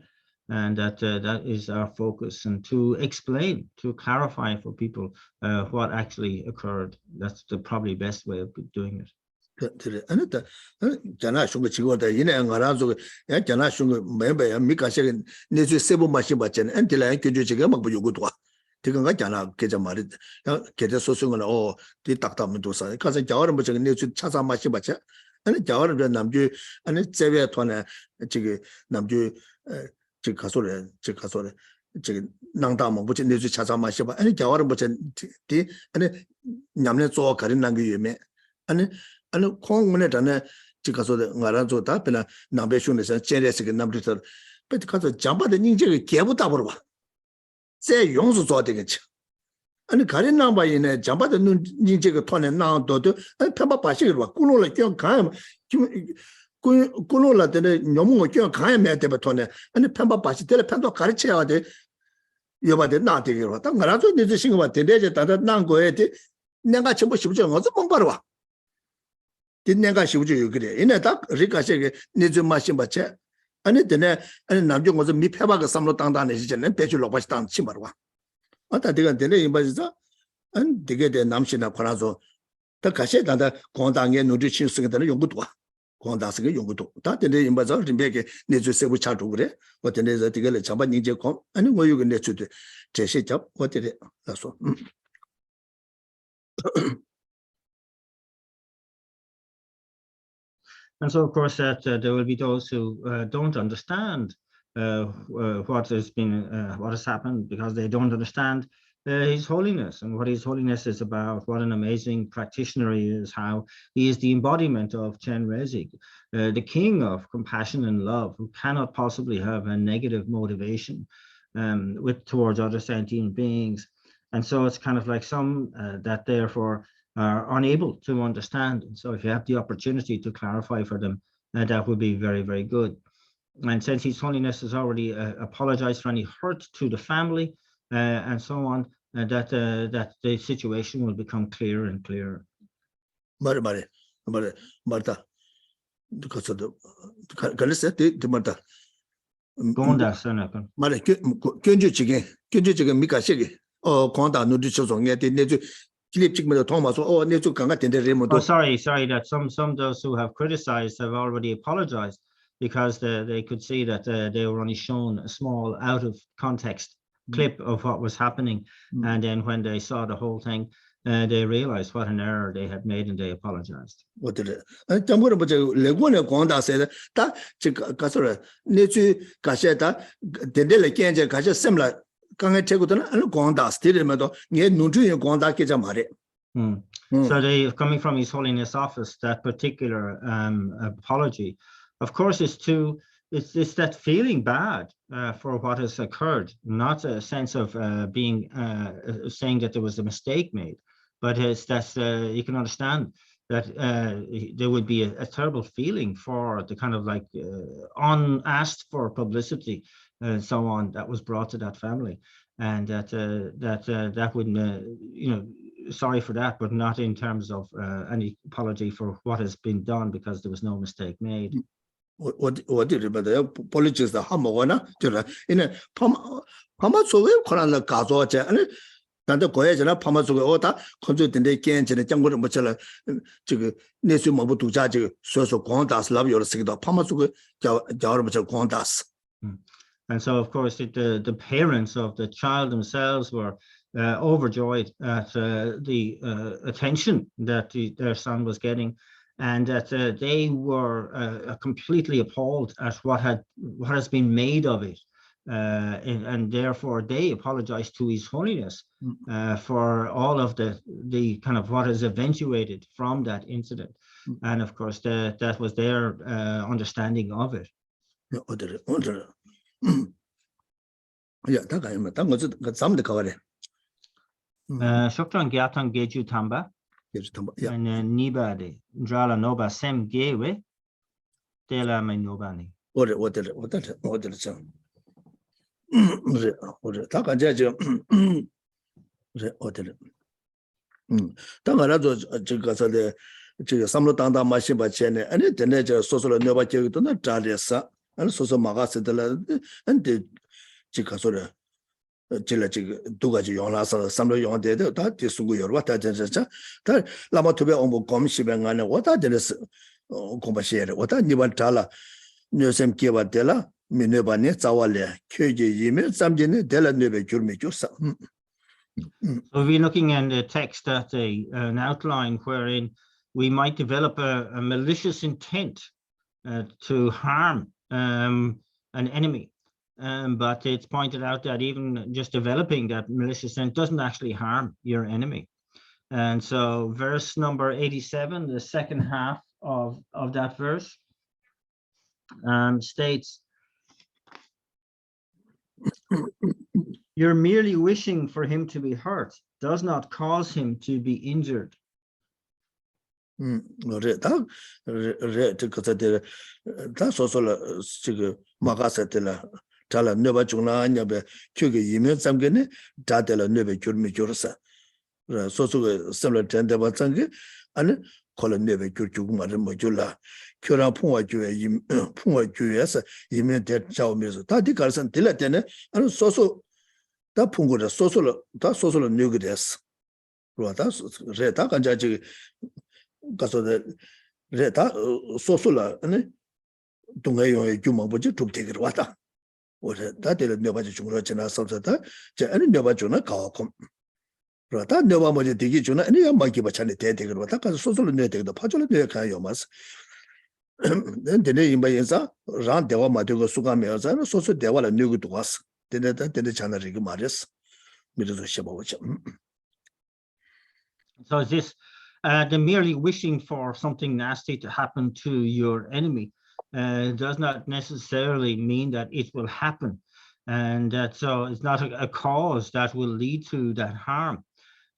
And that is our focus. And to explain, to clarify for people what actually occurred. That's the probably best way of doing it. 그래 아니다 자나 숑거 지고다 이내 안가라서 야 자나 숑거 매매 미가세 내주 세부 마시 받잖아 엔딜라 교주 지가 막 요구도 와 지금가 자나 계자 말이 야 계자 소송은 뒤 딱딱면 도사 가서 자원은 뭐 저기 내주 차사 마시 받자 아니 자원은 남주 아니 제외 돈에 지금 남주 지 가소래 지금 낭다만 뭐 내주 차사 마시 받 아니 자원은 뭐 저뒤 아니 냠내 做 가린 남기 유매 아니 콩문에 전에 지가서 나라조다 배나 남배슈에서 제레스게 남들서 배트 가서 잠바데 닝제게 개부다 버려 봐. 제 용수 줘 되겠지. 아니 가린 남바이네 잠바데 닝제게 톤에 나도도 편바 바시를 봐. 꾸노를 껴 가야 꾸노라데 너무 껴 가야 매대 톤에 아니 편바 바시 될 편도 가르쳐야 돼. 여바데 나되게 봐. 딱 나라조 니즈 신고가 되게 다다 난 거에 내가 전부 싶죠. 어서 못 바로 와. 내가 시우주 그래. 이내 딱 리카세게 니즈 마신 받체. 아니 되네 아니 남쪽 가서 미 패바가 삼로 땅다네 시전에 배출 로바시 땅 치마와 아다 내가 되네 이바지자 안 되게 돼 남신나 권아서 더 가셔야 단다 공당에 누리 친수가 되는 연구도 공당스가 연구도 다 되네 이바자 리메게 내주 세부 차도 그래 어때서 되게 잡아 이제 kom 아니 뭐 이거 내주도 제시 잡 어때 나서 And so, of course, that there will be those who don't understand what has happened, because they don't understand His Holiness and what His Holiness is about. What an amazing practitioner He is! How He is the embodiment of Chenrezig, the king of compassion and love, who cannot possibly have a negative motivation towards other sentient beings. And so it's kind of like some that therefore are unable to understand. And so if you have the opportunity to clarify for them, that would be very, very good. And since His Holiness has already apologized for any hurt to the family and so on, that the situation will become clearer and clearer. Marta. Gonda Sanaka. Mare Kunju Mika Shigi, or Konda Nudicho, yet in Neju. Oh, sorry, that some those who have criticized have already apologized, because they could see that they were only shown a small out of context clip of what was happening, and then when they saw the whole thing, they realized what an error they had made, and they apologized. What did it? Legone Konda said that Casora Neju Cacheta, the Delecanja Cacha Semla. So they coming from His Holiness office, that particular apology, of course, it's that feeling bad for what has occurred, not a sense of being saying that there was a mistake made, but it's that you can understand that there would be a terrible feeling for the kind of like unasked for publicity and so on that was brought to that family, and that wouldn't sorry for that, but not in terms of any apology for what has been done, because there was no mistake made. What did it? Apologies the Hamona in a Pamaso Koran Kazo and Tanda Koyana Pamaso Ota, consulting the Kent and the Jungle Machella Nesu Mabutu Jaji, so Kondas, love your signal, Pamasu Jarmacha Kondas. And so, of course, the parents of the child themselves were overjoyed at the attention that their son was getting, and that they were completely appalled at what has been made of it, and therefore they apologized to His Holiness for all of the kind of what has eventuated from that incident, and of course that was their understanding of it. Yeah, some the cover. Shokran Gyatang Geju Tamba, and Nibade, Drala Noba Sem Gewe, Dela Me Nobani. What Chile Dugaji Yonasa, Samuel Yon did that is what I did. Lama to be on Comshibang, what I did is Combashare, what I knew Tala, Nusem Kiva Della, Minebane, Zawale, Kuji Yime, Samjin, Della Neve Jurmijusa. So we're looking at the text that an outline wherein we might develop a malicious intent to harm an enemy. But it's pointed out that even just developing that malicious intent doesn't actually harm your enemy. And so verse number 87, the second half of that verse states, you're merely wishing for him to be hurt does not cause him to be injured. Tala never juna nyabe kyuge yime samgene dadela nebe jurmi jursa so similar tende batsange and 콜레네베 교주구마를 뭐줄라 교랑 풍화교에서 이면 대자오면서 다디 갈선 들을 때는 아니 소소 다 풍고를 소소로 다 소소로 누게 됐어. 그러다 레다 간자지 가서 레다 소소라 아니 동해용의 규모보지 좁되기로 왔다. 오래 다들 녀바지 중으로 지나 섬서다 제 아니 녀바주나 가고 그러다 녀바모지 되기 전에 아니 엄마기 바찬에 대대기로 왔다 가서 소소로 내대기도 파절로 내 가요 마스 근데 임바인사 란 대화 마디고 수감해서 소소 대화를 누구도 왔어 근데 자나리 그 말했어 미르도 셔보죠. So is this the merely wishing for something nasty to happen to your enemy does not necessarily mean that it will happen, and that so it's not a cause that will lead to that harm.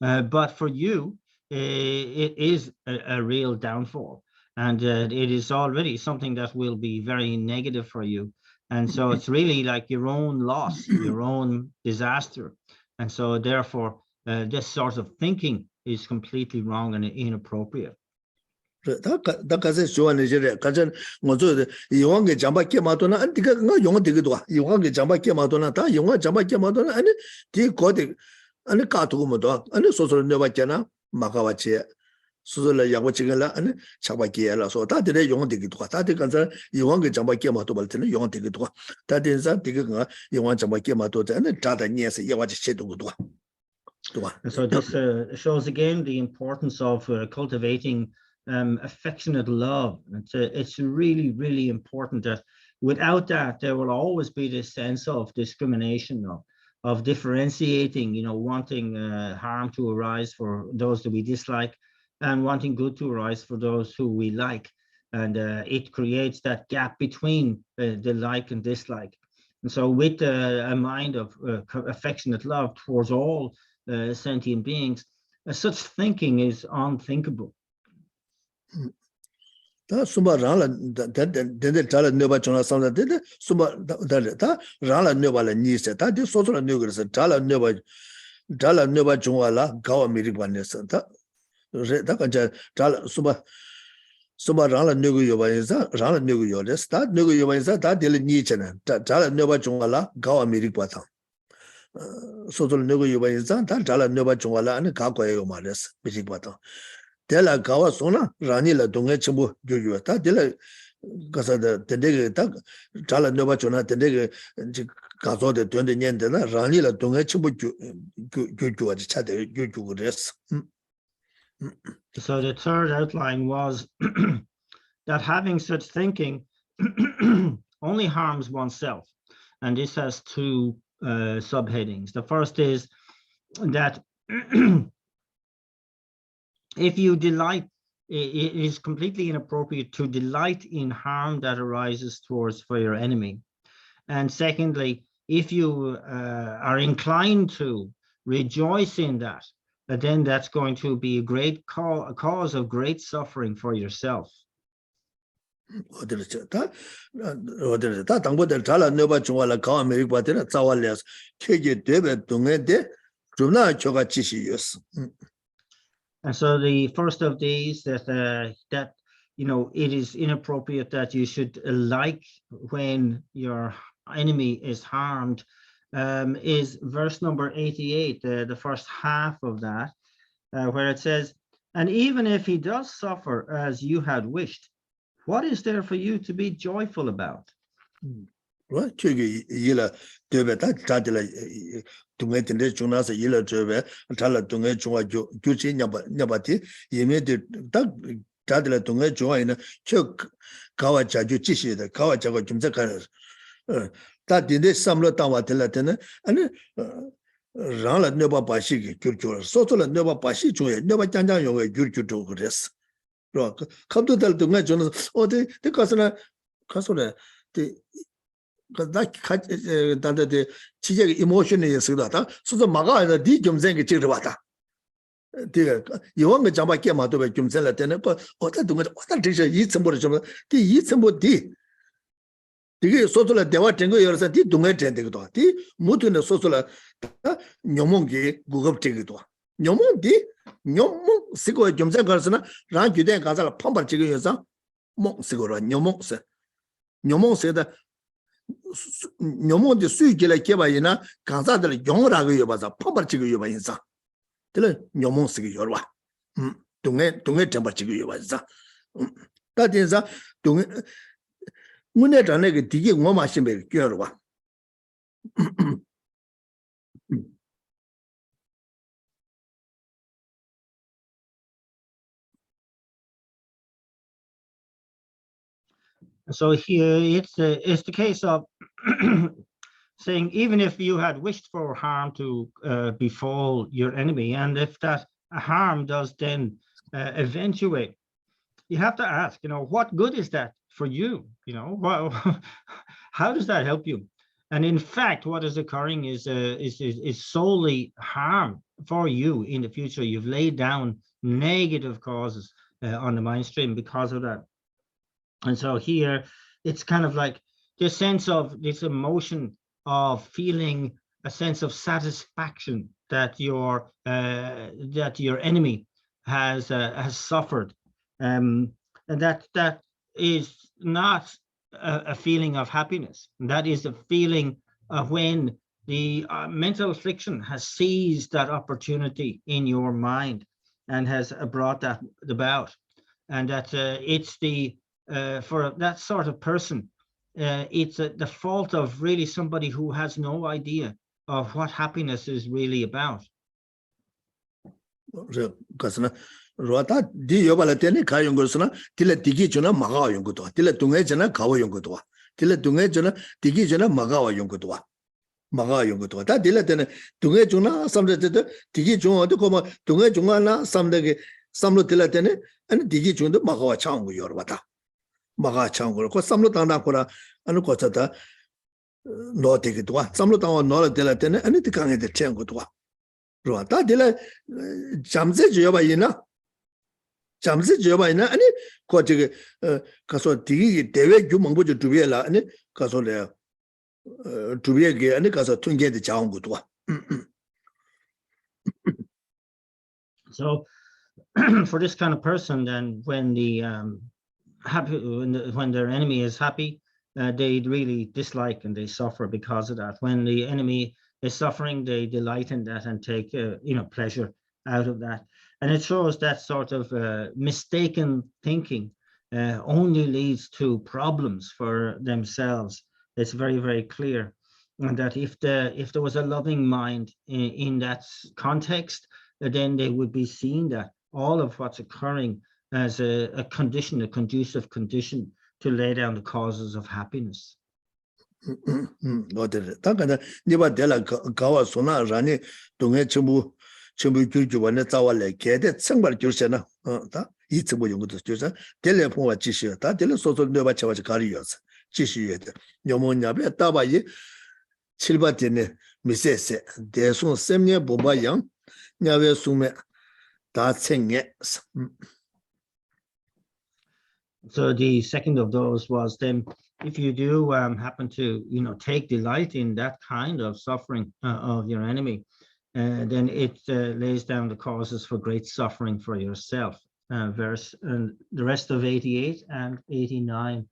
But for you, it is a real downfall, and it is already something that will be very negative for you. And so it's really like your own loss, your own disaster. And so therefore, this sort of thinking is completely wrong and inappropriate. 다 가서 좋아하는 저래 가전 뭐저 영화게 잠바께 마도나 안디가 영화 되기도 와 영화게 잠바께 마도나 다 영화 잠바께 마도나 아니 뒤 거기 아니 까두고 뭐도 아니 소소를 내봤잖아 마가와치 수술을 약고 지금라 아니 잡바께라서 다들 영화 되기도 와 다들 가서 영화게 잠바께 마도 볼 때는 영화 되기도 와 다들서 되기가 영화 잠바께 마도 아니 자다 니에서 영화지 쳇도도 와 So this shows again the importance of cultivating affectionate love. It's really, really important that without that, there will always be this sense of discrimination, of differentiating, wanting harm to arise for those that we dislike and wanting good to arise for those who we like. And it creates that gap between the like and dislike. And so with a mind of affectionate love towards all sentient beings, such thinking is unthinkable. 다 수마랑라 데데 잘라 녀바 전화 상자 데데 수마 다 랑라 녀바라 니세 다디 소소라 녀그래서 잘라 녀바 중화라 가와 미리반네서 다 레다 간자 잘라 수마 랑라 녀고 요바인사 랑라 녀고 요레스 다 녀고 요바인사 다 딜 니체나 잘라 녀바 중화라 가와 미리바타 소소라 녀고 요바인사 다 잘라 녀바 중화라 아니 가고예요 말레스 미리바타 Della Gawa Sona, Ranila Dunga Chimbo, Jujuata, Della Casada, Tendega, Tala Nova Chona, Tendega, Caso de 20 Yendana, Ranila Dunga Chimbo, Juju, Chate, Juju. So the third outline was that having such thinking only harms oneself. And this has two subheadings. The first is that if you delight, it is completely inappropriate to delight in harm that arises for your enemy. And secondly, if you are inclined to rejoice in that, then that's going to be a cause of great suffering for yourself. And so the first of these that it is inappropriate that you should like when your enemy is harmed is verse number 88, the first half of that, where it says, and even if he does suffer as you had wished, what is there for you to be joyful about? Right, Tunga Tende Chunas, Yilla Treve, Tala Tunga Chua Juchi Nabati, Yemid Tadla Tunga Join, Chuk Kawacha Juchishi, the Kawacha Jumzaka. That did this Samla Tawatelatena, and Rala Neba Bashi, Culture, Sotola Neba Bashi, never Janja Yoga, Jurju Res. Come to tell Tunga Jonas, or the Casona, the that the emotion is that so the Maga the Jumzeng Chirwata. You want to jump back to Jumzella Tenna, or that teacher eats somebody, the eat somebody. The social Deva Tango, you're a Dunga Tendigo, the Mutuna social Yomongi, Google Tigito. 녀몽디 녀몽 시고 점자 가서나 랑 규된 가서 펌버 지금 여서 몽 시고로 녀몽세 녀몽세다 녀몽디 수익을 개발이나 강사들 영어라고 여봐서 펌버 지금 여봐 인사 들 녀몽스기 여봐 동해 점버 지금 여봐서 다된사 동해 문에 전에 그 되게 뭐마신 배 겨봐 So here it's the case of saying, even if you had wished for harm to befall your enemy, and if that harm does then eventuate, you have to ask, what good is that for you? How does that help you? And in fact, what is occurring is solely harm for you in the future. You've laid down negative causes on the mind stream because of that. And so here, it's kind of like this sense of this emotion of feeling a sense of satisfaction that your enemy has suffered, and that is not a feeling of happiness. That is a feeling of when the mental affliction has seized that opportunity in your mind and has brought that about, and that it's the for that sort of person, it's the fault of really somebody who has no idea of what happiness is really about. 로타 디요발라 때네 가용 것으나 딜레 디기 주나 마가 용것도 딜레 동해 전에 가워 용것도 딜레 동해 전에 디기 전에 마가 용것도 마가 용것도 다 딜레 때네 동해 주나 삼데도 디기 중어도 고마 동해 중하나 삼데게 삼로 딜레 때네 아니 디기 중도 마가 차온 거 여러봤다 마가 차온 거 삼로 당당고라 아니 거쳤다 너 되기도 와 삼로 당원 너를 딜레 때네 아니 디강에 될 것도 와 로타 딜레 잠세 줘봐 이나 잠시 줘봐이나 아니 거기 가서 디기 대외 규모보죠 두비엘라 아니 가서래 두비에게 아니 가서 통계도 자원 것도 와. So for this kind of person, then when the when their enemy is happy, they really dislike and they suffer because of that. When the enemy is suffering, they delight in that and take pleasure out of that. And it shows that sort of mistaken thinking only leads to problems for themselves. It's very, very clear. And that if there was a loving mind in that context, then they would be seeing that all of what's occurring as a condition, a conducive condition to lay down the causes of happiness. 전부 교주원에 자와래 개대 정말 교세나 다 이츠모 연구도 교사 텔레폰과 지시 다 텔레 소소 내가 쳐서 가리였어 지시해야 돼 녀모냐베 따바이 7바테네 미세세 대손 셈녀 보바양 냐베 수메 다 챙게. So the second of those was then, if you do happen to take delight in that kind of suffering of your enemy, then it lays down the causes for great suffering for yourself. Verse and the rest of 88 and 89.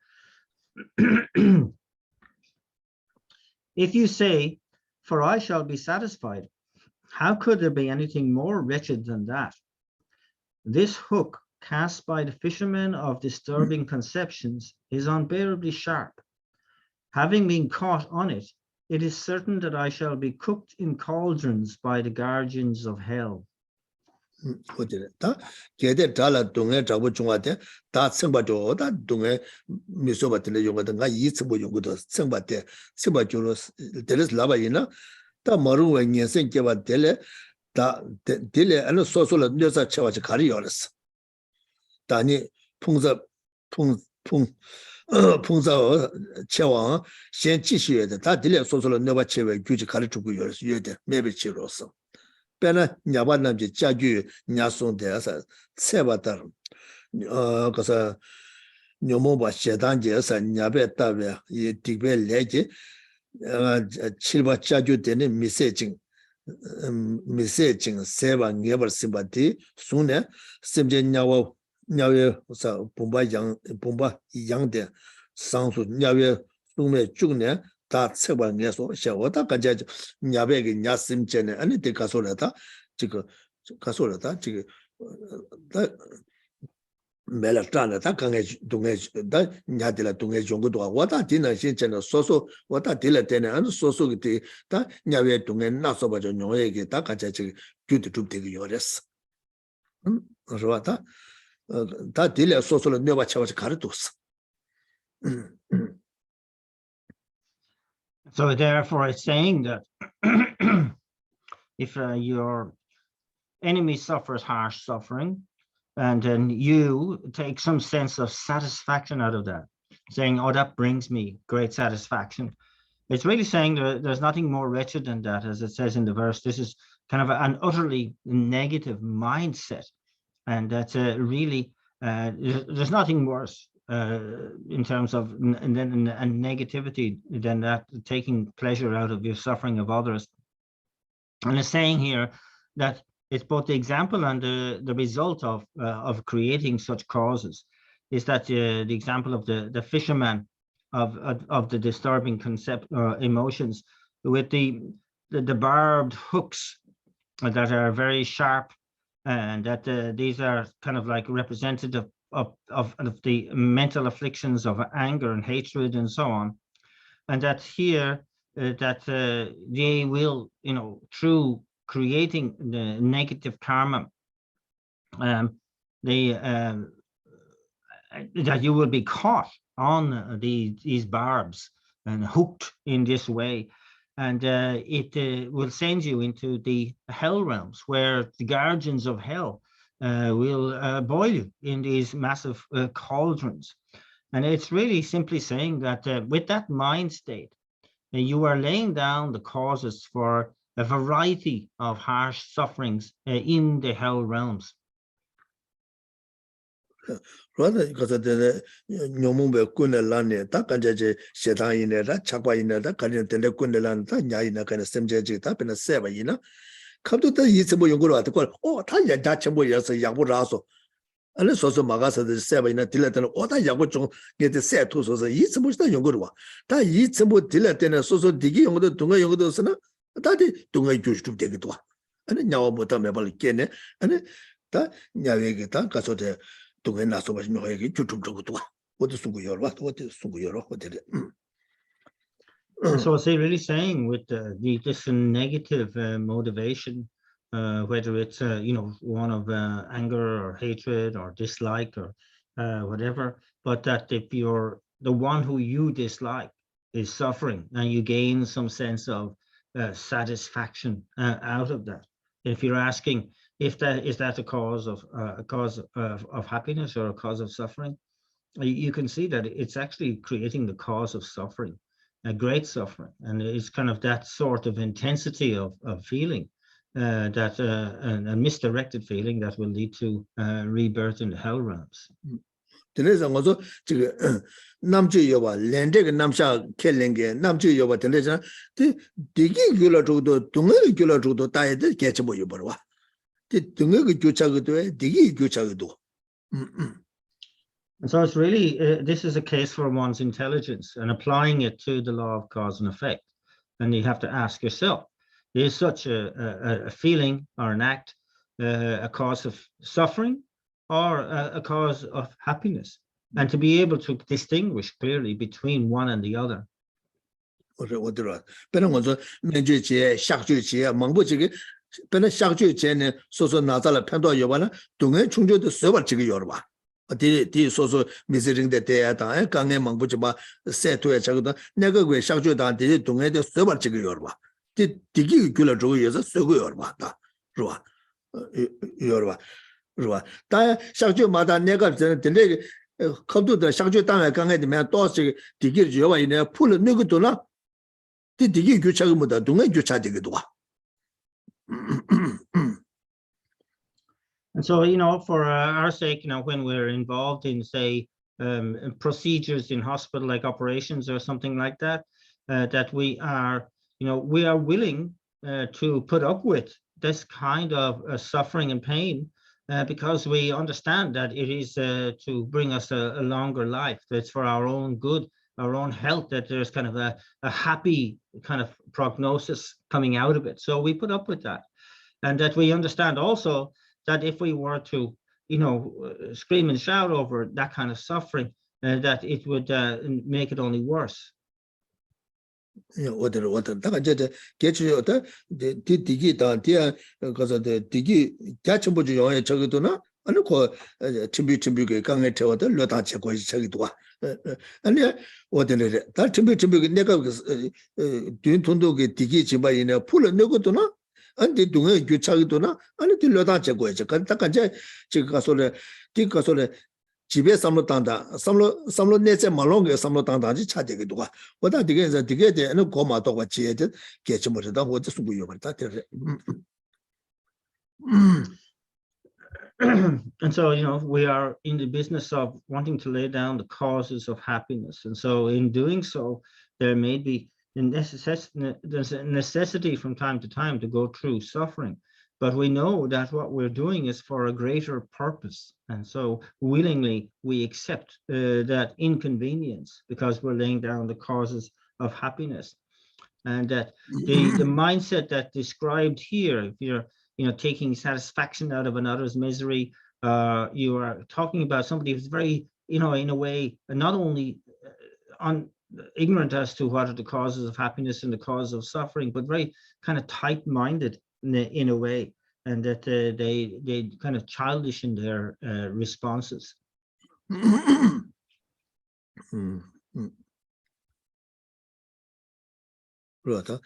If you say, "For I shall be satisfied," how could there be anything more wretched than that? This hook cast by the fishermen of disturbing conceptions is unbearably sharp. Having been caught on it, it is certain that I shall be cooked in cauldrons by the guardians of hell. 다 개대 달라 동에 잡고 중화대 다 생바죠 다 동에 미소바들의 용거든가 이츠모 용거도 생바대 생바죠로 데레스 라바이나 다 머루에 년생 개바 데레 다 데레 안에 소소를 녀사 쳐와서 가리어렸어 다니 풍사 채왕先继续的他这里说出了那把切为具体开始出个有点没被切入是本来你把那些家具你要送的是菜吧的可是牛毛把写单节是你要别大别也特别了解七把家具的那没设计 messaging seva never sympathy soon simje nyawe sa bomba yang de sangsu nyawe sume jungne 다 tseba ngeso xiao da ganja nyabe ge nya simje ne ani de kaso la da kaso la da da mela tana da kange dunge da nya de la dunge jong do wa da dina xin chen so so wa da de la de ne an so so ge da nyawe dunge na so ba jo nyoye ge da ganja ji gyu de dub de ge yores so wa da de la so so le ne ba cha ba ga de So therefore, it's saying that if your enemy suffers harsh suffering, and then you take some sense of satisfaction out of that, saying, "Oh, that brings me great satisfaction." It's really saying there's nothing more wretched than that, as it says in the verse. This is kind of an utterly negative mindset, and that's really there's nothing worse. In terms of and negativity than that, taking pleasure out of your suffering of others. And it's saying here that it's both the example and the result of creating such causes. Is that the example of the fisherman of the disturbing concept emotions with the barbed hooks that are very sharp, and that these are kind of like representative of the mental afflictions of anger and hatred and so on, and that here that they will, through creating the negative karma, that you will be caught on these barbs and hooked in this way, and it will send you into the hell realms, where the guardians of hell will boil you in these massive cauldrons. And it's really simply saying that with that mind state, you are laying down the causes for a variety of harsh sufferings in the hell realms. Rather, because the Nomumbe Kunelane, Takaja, Shetan, Chakwa in the Karin Kunelan, Tanya, kind of Semja, Tap in a Seva, come to the Yitzabo Yunguru at the call, oh, Tanya Dachamo as a Yaburaso. And it's also Magasa the Seva in a Tiletan, or that Yabucho get the set to so the Yitzabo Yungurua. That Yitzabo Tiletan, so Digi on the Tunga Yungudosana, that is Tunga used to take it to. And now Mutamabal Kene, and that Yavigita, Casote. So it's really saying with this negative motivation, whether it's one of anger or hatred or dislike or whatever, but that if you're the one who you dislike is suffering, and you gain some sense of satisfaction out of that. If you're asking, if that is that a cause of happiness or a cause of suffering, you can see that it's actually creating the cause of suffering, a great suffering, and it's kind of that sort of intensity of feeling that a misdirected feeling that will lead to rebirth in the hell realms. also Namju Yoba, Lendeg Namsha Kelenge, Namju Yoba, Tenesa, the Digi Gula to the Tunga Gula to the Tide, Catchable Yobarwa. And so it's really, this is a case for one's intelligence and applying it to the law of cause and effect. And you have to ask yourself, is such a feeling or an act a cause of suffering or a cause of happiness? And to be able to distinguish clearly between one and the other. Pena Shakju Chen, so Nazala Pendo Yovana, Tunga Chunjo the Server Chigi Yorba. Di so visiting the theater, Kange Manguchaba said to a Chaguda, Naga Shakju Dan did Tunga the Server Chigi Yorba. Did Digi Gula Joe is a Sugu Yorba, Rua Yorba. Dia Shakju Mada Naga, the leg come to the Shakju Dan, Kanga the man Dossi, Digi Jova in a pull Nugutuna. Did Digi Guchamuda, Dunga Guchadigua. And so, for our sake, when we're involved in, say, procedures in hospital, like operations or something like that, that we are, we are willing to put up with this kind of suffering and pain because we understand that it is to bring us a longer life. It's for our own good, our own health, that there's kind of a happy kind of prognosis coming out of it. So we put up with that. And that we understand also that if we were to, scream and shout over that kind of suffering, that it would make it only worse. 안디 동에 교차기도나 아니 딜러다 제거해서 간딱간제 지가 소래 디가 소래 집에 삼로단다 삼로 내제 말롱게 삼로단다지 차대기도 가 보다 되게서 되게 되는 고마도 같이 해도 개치 못하다 어디 수고요 말다 돼. And so, we are in the business of wanting to lay down the causes of happiness. And so in doing so, there may be there's a necessity from time to time to go through suffering, but we know that what we're doing is for a greater purpose. And so willingly we accept that inconvenience because we're laying down the causes of happiness. And that the mindset that described here, if you're taking satisfaction out of another's misery, you are talking about somebody who's very, in a way, not only ignorant as to what are the causes of happiness and the cause of suffering, but very kind of tight-minded in a way, and that they kind of childish in their responses. 그렇다.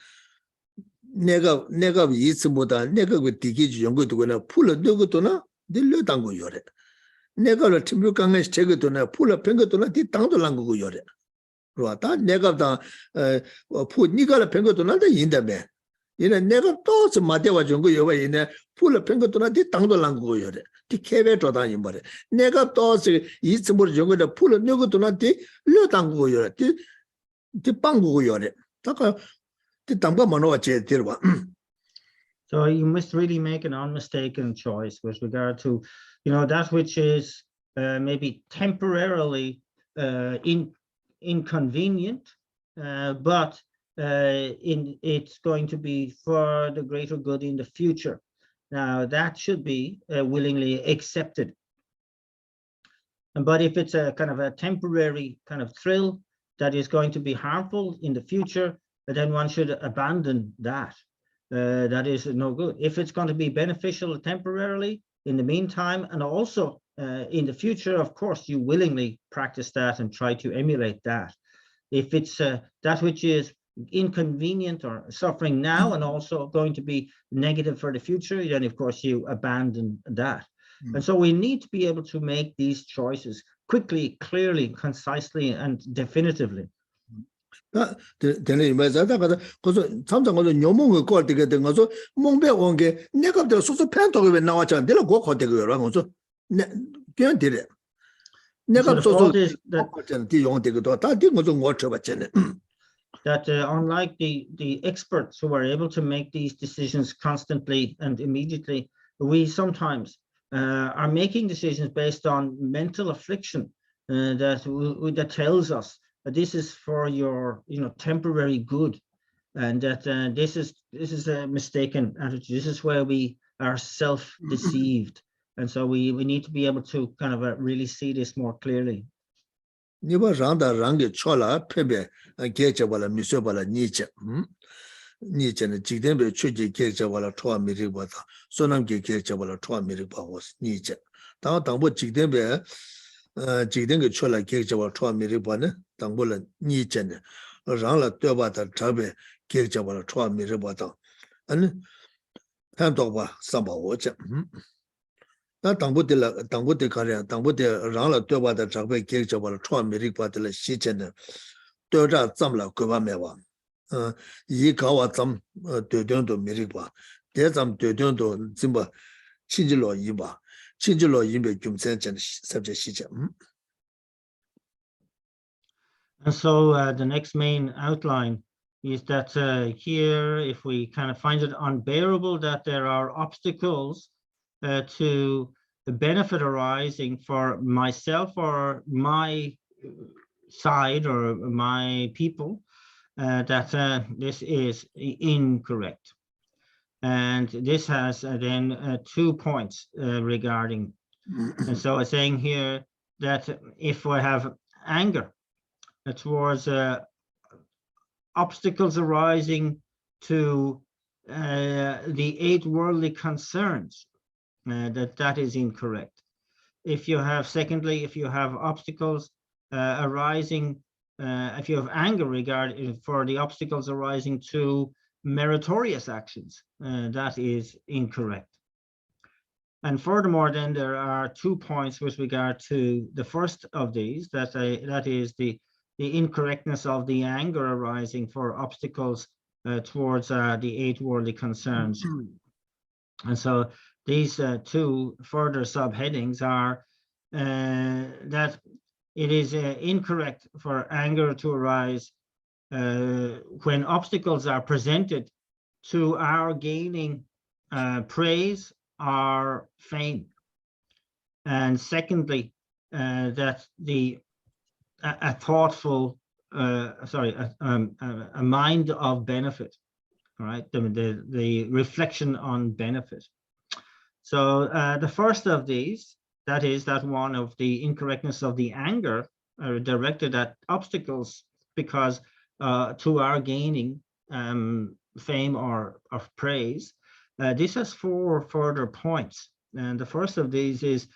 내가 이츠보다 내가 그 디기지 연구도나 풀어 넣고도나 늘려 당고 요래. 내가를 팀을 강에 제거도나 풀어 뱅거도나 뒤 당도 난고 요래. 그렇다. 내가 다 푸 니가를 뱅거도나 다 인다며. 얘네 내가 또 마대와 정거 요와 얘네 풀어 뱅거도나 뒤 당도 난고 요래. 뒤 개베 조다니 말에. 내가 또 이츠보를 정거다 풀어 넣고도나 뒤 려 당고 요래. 뒤 빵고 요래. 다가 So you must really make an unmistaken choice with regard to, that which is maybe temporarily inconvenient, but it's going to be for the greater good in the future. Now that should be willingly accepted. But if it's a kind of a temporary kind of thrill that is going to be harmful in the future, then one should abandon that. That is no good. If it's going to be beneficial temporarily in the meantime, and also in the future, of course, you willingly practice that and try to emulate that. If it's that which is inconvenient or suffering now and also going to be negative for the future, then of course you abandon that. And so we need to be able to make these choices quickly, clearly, concisely, and definitively. 되는 말자다 가서 그래서 참장어도 녀몽을 걸 때게 된 거서 몽배 온게 내가 더 소소 팬톡에 왜 나왔잖아. 내가 그거 거대고요. 그래서 네 그냥 되래. 내가 소소 that unlike the experts who are able to make these decisions constantly and immediately, we sometimes are making decisions based on mental affliction that tells us this is for your temporary good, and that this is a mistaken attitude. This is where we are self-deceived, and so we need to be able to kind of really see this more clearly. 니바 랑다 랑게 초라 페베 게체발라 미소발라 니체는 지된베 최지 게체발라 토아 미리바다 소남게 게체발라 토아 미리바고스 니체 당보 지된베 지된게 초라 게체발라 토아 미리바네 당보라 니체네 랑라 떼바다 잡베 게체발라 토아 미리바다 아니 탄도바 삼바오체 나 당보들 가려 당보들 랑라 떼바다 잡베 게체발라 토아 미리바들 시체네 떼자 잠라 고바메와 이 가와 잠 되던도 미리바 대잠 되던도 짐바 친질로 이바 친질로 이베 좀 센전 섭제 시제. And so the next main outline is that here, if we kind of find it unbearable that there are obstacles to the benefit arising for myself or my side or my people, that this is incorrect. And this has then 2 points regarding. And so it's saying here that if we have anger towards obstacles arising to the 8 worldly concerns, that is incorrect. If you have, secondly, if you have obstacles arising, if you have anger regarding for the obstacles arising to meritorious actions, that is incorrect. And furthermore, then there are 2 points with regard to the first of these, that is the incorrectness of the anger arising for obstacles towards the 8 worldly concerns. And so these 2 further subheadings are that it is incorrect for anger to arise when obstacles are presented to our gaining praise or fame. And secondly, that a thoughtful, a mind of benefit, right? The reflection on benefit. So the first of these, that is that one of the incorrectness of the anger directed at obstacles because to our gaining fame or of praise. This has 4 further points. And the first of these is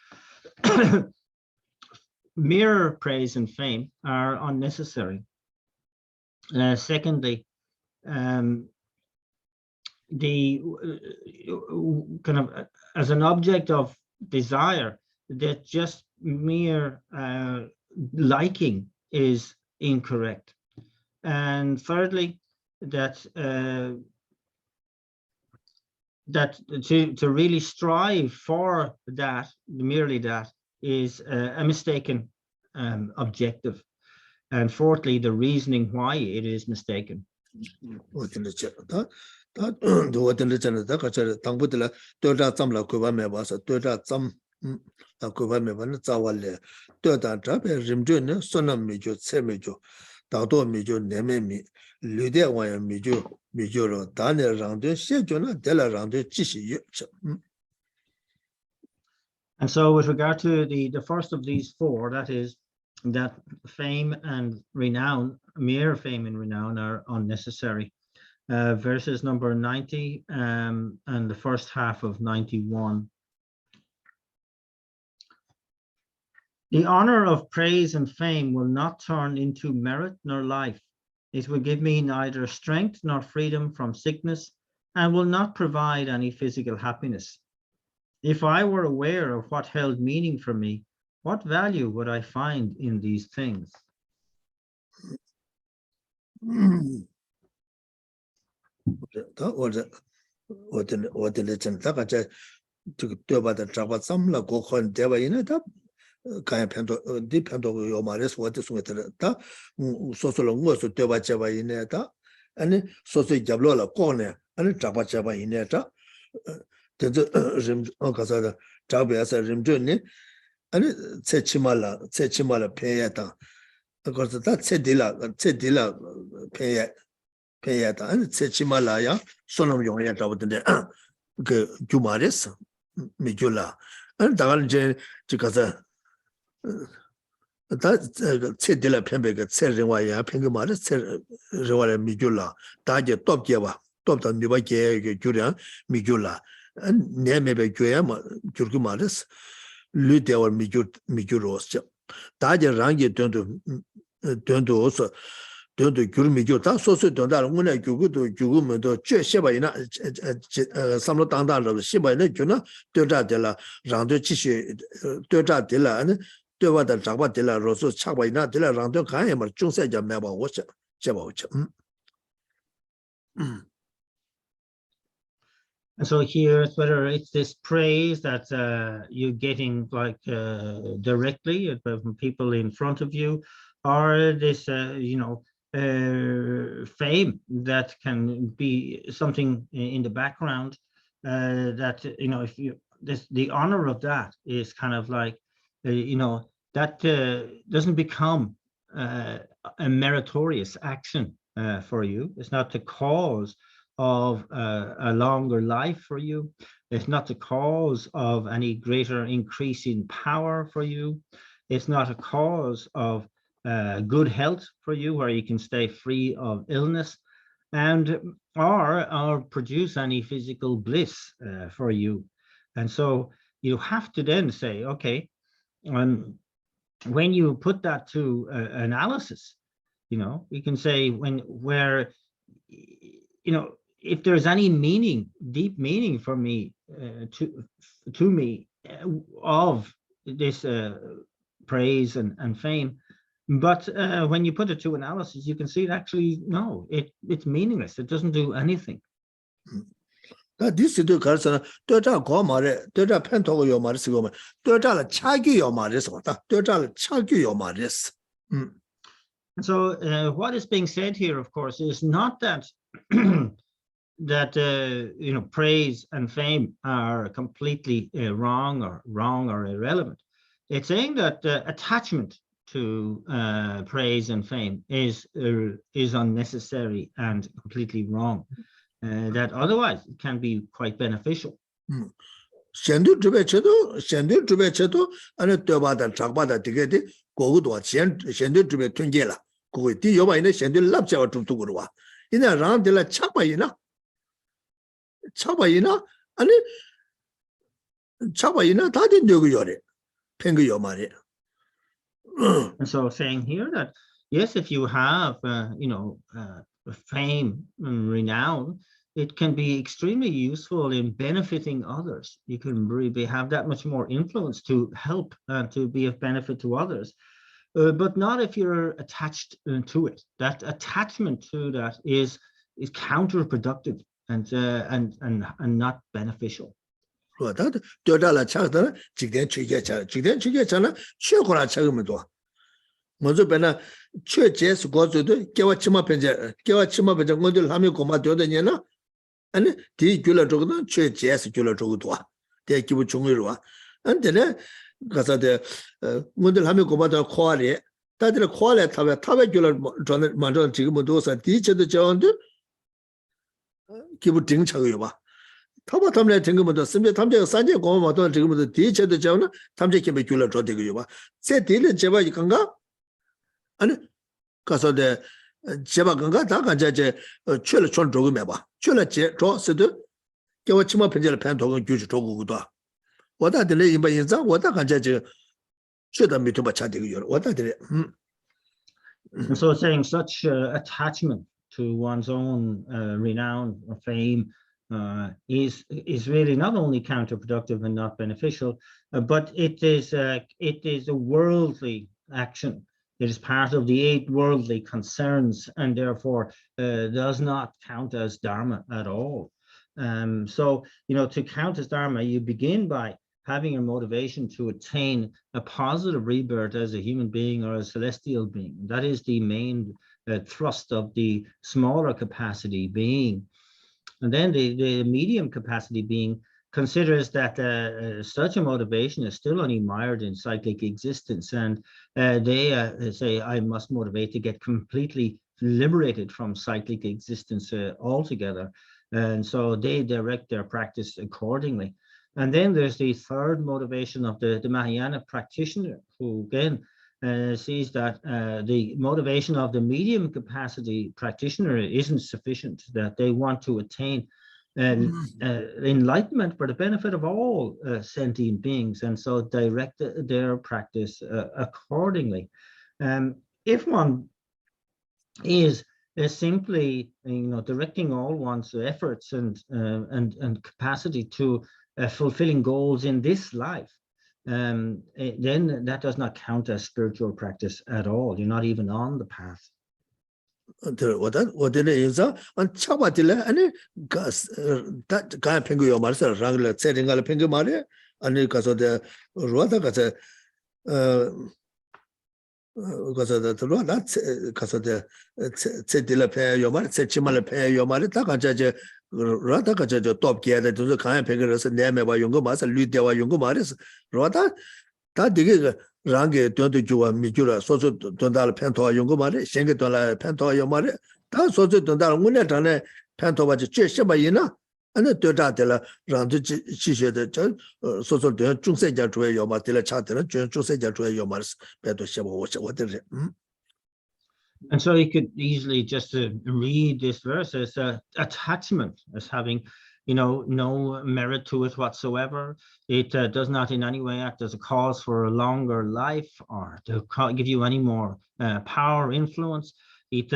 mere praise and fame are unnecessary. Secondly, the kind of as an object of desire, that just mere liking is incorrect. And thirdly, that that to really strive for that, merely that, is a mistaken objective. And fourthly, the reasoning why it is mistaken. And so with regard to the first of these 4, that is that fame and renown, mere fame and renown, are unnecessary. Verses number 90 and the first half of 91. The honor of praise and fame will not turn into merit nor life. It will give me neither strength nor freedom from sickness, and will not provide any physical happiness. If I were aware of what held meaning for me, what value would I find in these things? Kaya pento di pento yo mares what is with the so long so teba java in it and so jablo la corner and java java in it the okazada java as a rim journey and chechimala payata because that cedilla payata and chechimala ya sonum yong ya java the jumares mijula and dagal jikaza that cedilla pembega Tsering waya pingmar rewala mijula daje top jeva top the nibake juria mijula and nemebe juema jurgumares lute or mijuros daje rangi don't also don't gurmijo ta so don't una jugu do sheba ina samlo tangda lo sheba ina juna doja de la rando chishi doja de la and dowa da jaba de la roso chaba ina de la rando kan ya mar jungse ja meba wo sheba wo. And so here, whether it's this praise that you're getting like directly from people in front of you, or this, fame that can be something in the background, that, you know, if you, the honor of that is kind of like, you know, that doesn't become a meritorious action for you. It's not the cause of a longer life for you. It's not the cause of any greater increase in power for you. It's not a cause of good health for you, where you can stay free of illness, and or produce any physical bliss for you. And so you have to then say, okay, when you put that to analysis, you know, you can say where, you know, if there's any meaning, deep meaning for me, to me, of this praise and fame, but when you put it to analysis, you can see that actually, no, it's meaningless. It doesn't do anything. This is the person, Dota Gomare, Dota Pento Yomaris, Dota Chagi Yomaris, Dota Chagi Yomaris. So what is being said here, of course, is not that that you know, praise and fame are completely wrong or irrelevant. It's saying that attachment to praise and fame is unnecessary and completely wrong. That otherwise it can be quite beneficial. Shendu Trube Cheto, and a Tobata Chakbata Tigeti, Gogo, Shendu Trube Tungela, Goiti Yoba in a Shendu Lapcha to Tugurua. In a round de la Chapaina, and Chapaina, Tati Nuguyore, Pengu Yomare. And so saying here that, yes, if you have, you know, fame and renown, it can be extremely useful in benefiting others. You can really have that much more influence to help and to be of benefit to others, but not if you're attached to it. That attachment to that is counterproductive and not beneficial. That Dodala Chagda, Chicken Chigachana, Chokora Chagumento. Mozubena, churches go to the Kewachima Penja, Model Hamikoma Dodana, and the Gula Jogna, churches Gula Jogua, the Kibuchungirua, and then Gasa de Model Hamikoma Quali, that the Quali Tabacula Madon Chigumodosa, teacher the John Kibuting Chaguba. Tabatamle Tingumodo, Simba Tamja Sanja Goma, the teacher the Jonah, Tamja Kibicula Jodigua. Said Dile Jeva Yukanga. And because of the Jebaganga, Taka, Chula Chon Drogumeba, Chula Draw Sedu, Gawachima Pendel Pantogan, Juju Toguda. What I delay in by Inza, what I can judge should have been too much. What I did. And so saying such attachment to one's own renown or fame is really not only counterproductive and not beneficial, but it is a worldly action. It is part of the 8 worldly concerns, and therefore does not count as dharma at all. So, you know, to count as dharma, you begin by having a motivation to attain a positive rebirth as a human being or a celestial being. That is the main thrust of the smaller capacity being. And then the medium capacity being considers that such a motivation is still only mired in cyclic existence, and they say, I must motivate to get completely liberated from cyclic existence altogether. And so they direct their practice accordingly. And then there's the third motivation of the Mahayana practitioner, who again sees that the motivation of the medium capacity practitioner isn't sufficient, that they want to attain enlightenment for the benefit of all sentient beings, and so direct their practice accordingly. If one is simply, you know, directing all one's efforts and capacity to fulfilling goals in this life, then that does not count as spiritual practice at all. You're not even on the path. What is on Chabatilla and that guy Pengu Marcel Rangler setting a Pengu Mare, and because of the Rota because the law that's because of the Tedila Yomar, Chimal Yomar, Takaja, Ratakaja, top gear that to the kind of figures and name by Yungumas, and Ludewa Yungumaris, Rota, that dig Rangi, 22 Mijura, Soso Dondal Panto Yungumari, Shengadola Panto Yomari, that's also Dondal Munatane, Panto was Cheshabayina. And the third de la round the social Jungseja to your Matilla Chatter, Jungseja to your Mars, better what is it? And so you could easily just read this verse as attachment, as having, no merit to it whatsoever. It does not in any way act as a cause for a longer life or to give you any more power, influence. It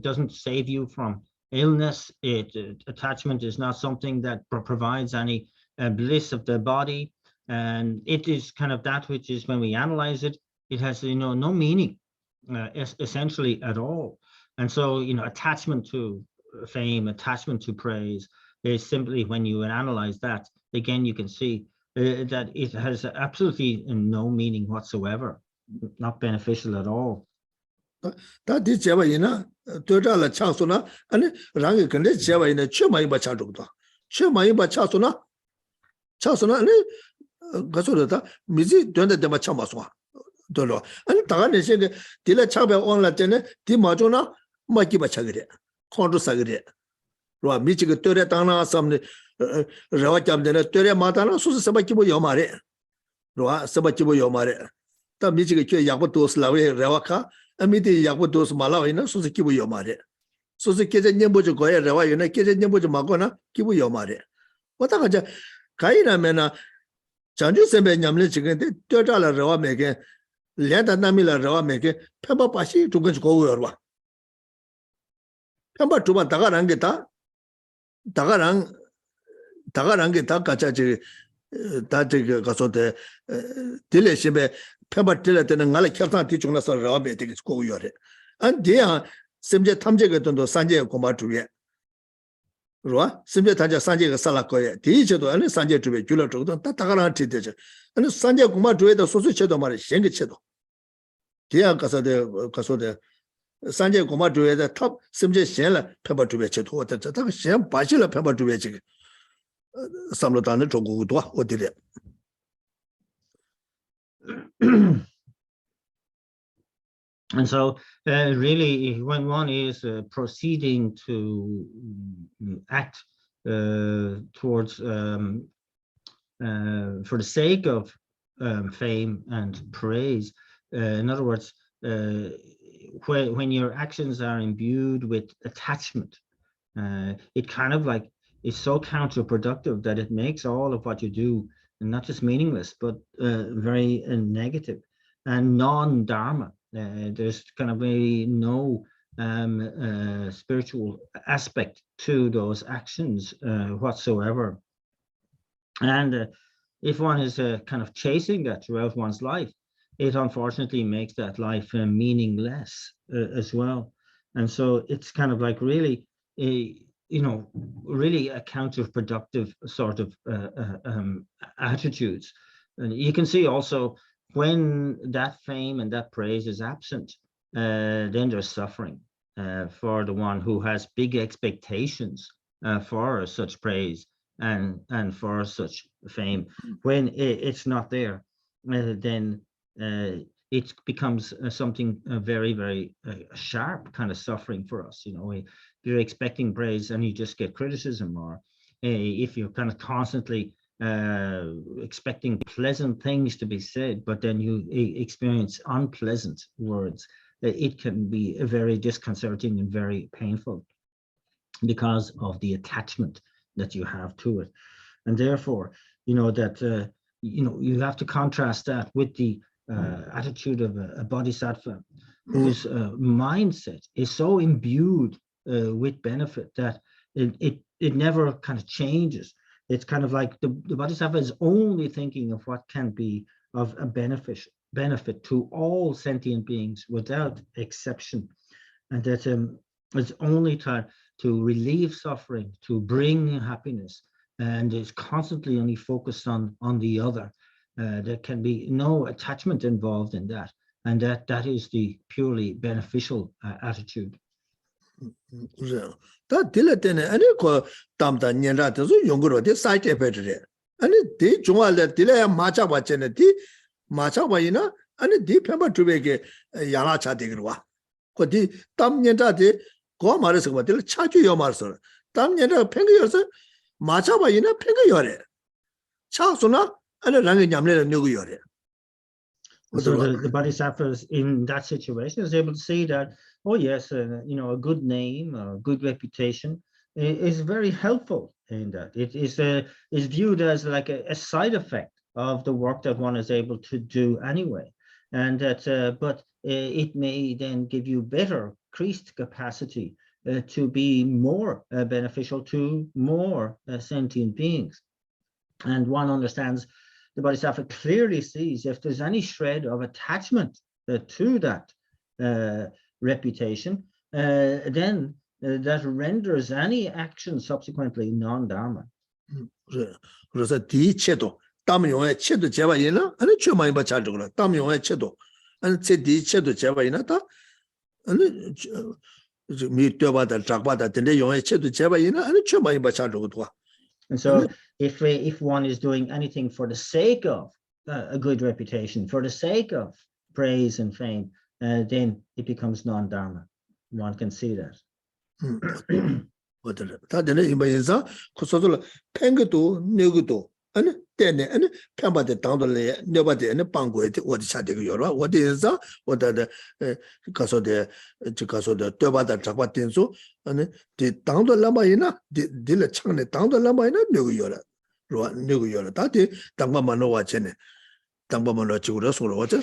doesn't save you from illness. Attachment is not something that provides any bliss of the body, and it is kind of that which is, when we analyze it, it has no meaning essentially at all. And so attachment to fame, attachment to praise is simply, when you analyze that again, you can see that it has absolutely no meaning whatsoever, not beneficial at all. That is Java Total Chansona, and Rangi can let Java in a Chumaiba Chaduta. Chumaiba Chasona, Gasolata, Mizi, Dunda de Machamaswa. Dolo. And Tagani said, Dilla Chaba on Latene, Dimajona, Makiba Chagre, Kondo Sagre. Roa Michigan Toretana, some Rawacham, the Tere Matana, so Sabakibo Yomare. Roa Sabakibo Yomare. The Michigan Yakutos Lave Rawaka. Amiti Yakutos Malawina, so the Kibu Yomare. So the Kizen Yambujo Goya, Rawayana, Kizen Yambujo Magona, Kibu Yomare. What a Kaina Mena, Chanju Sembe Yamli chicken, $2 raw making, Lenda Namila raw making, Pemba Pashi to go over. Pemba Tuba Tagarangeta, Tagarangeta, Kachachi, Taji Gasote, Tileshibe. Pemba Tilet and Nala Captain teaching us a rabbit school yore. And dear Simja Tamjagaton to Sanje Komatu. Roa, Simja Taja Sanje Salakoya, teacher to any Sanje to be Jula to Tataran teacher. And Sanje Komatu, the Sosu Mari Shengichedo. Dear Casode Sanje Komatu, the top Simja Shella, Pemba to be Cheto, that Shem Pachila Pemba to be chicken. Some Lotana to go, what did it? And so really, when one is proceeding to act towards for the sake of fame and praise, in other words, when your actions are imbued with attachment, it kind of like is so counterproductive that it makes all of what you do not just meaningless, but very negative and non-dharma. There's kind of no spiritual aspect to those actions whatsoever. And if one is kind of chasing that throughout one's life, it unfortunately makes that life meaningless as well. And so it's kind of like really really a counterproductive sort of attitudes. And you can see also when that fame and that praise is absent, then there's suffering for the one who has big expectations for such praise and for such fame. When it's not there, then it becomes something very, very sharp kind of suffering for us. If you're expecting praise and you just get criticism, or if you're kind of constantly expecting pleasant things to be said, but then you experience unpleasant words, it can be very disconcerting and very painful because of the attachment that you have to it. And therefore, you have to contrast that with the attitude of a bodhisattva whose mindset is so imbued with benefit that it never kind of changes. It's kind of like the bodhisattva is only thinking of what can be of a benefit to all sentient beings without exception, and that it's only to relieve suffering, to bring happiness, and is constantly only focused on the other. There can be no attachment involved in that, and that is the purely beneficial attitude. That dilatene and ko tamda nyera to yonguro de site epetre. And the Jumala delay macha wachene di macha waina and di pemba to make yana chatigua. Kodi tam nyera de go maris what they'll charge you your master. Tam nyera pengios macha waina pengayore. Chasuna and a rangi yamle new yore. So the Bodhisattva in that situation is able to see that, oh yes, you know, a good name, a good reputation is very helpful in that. It is viewed as like a side effect of the work that one is able to do anyway, and that but it may then give you better, increased capacity to be more beneficial to more sentient beings, and one understands. The Bodhisattva clearly sees if there's any shred of attachment to that reputation, then that renders any action subsequently non-dharma. 그래서 디체도 담용의 체도 제바이나 아니 최만이 받자고라 담용의 체도 아니 제 디체도 제바이나 다 아니 미tö바다 작바다 근데 용의 체도 제바이나 아니 최만이 받자고도. And so if one is doing anything for the sake of a good reputation, for the sake of praise and fame, then it becomes non-dharma. One can see that. 다들 이마에서 코소들 팽거도 내고도 아니 때네 아니 편바데 당돌래 내바데 아니 방고에 어디 차대고 여러 어디에서 어디다 가서데 가서데 떠바다 잡아 된소 아니 디 당돌라마이나 딜레 창네 당돌라마이나 내고 여러 로 내고 여러 다디 당바만로 와체네 당바만로 지고로 소로 와체.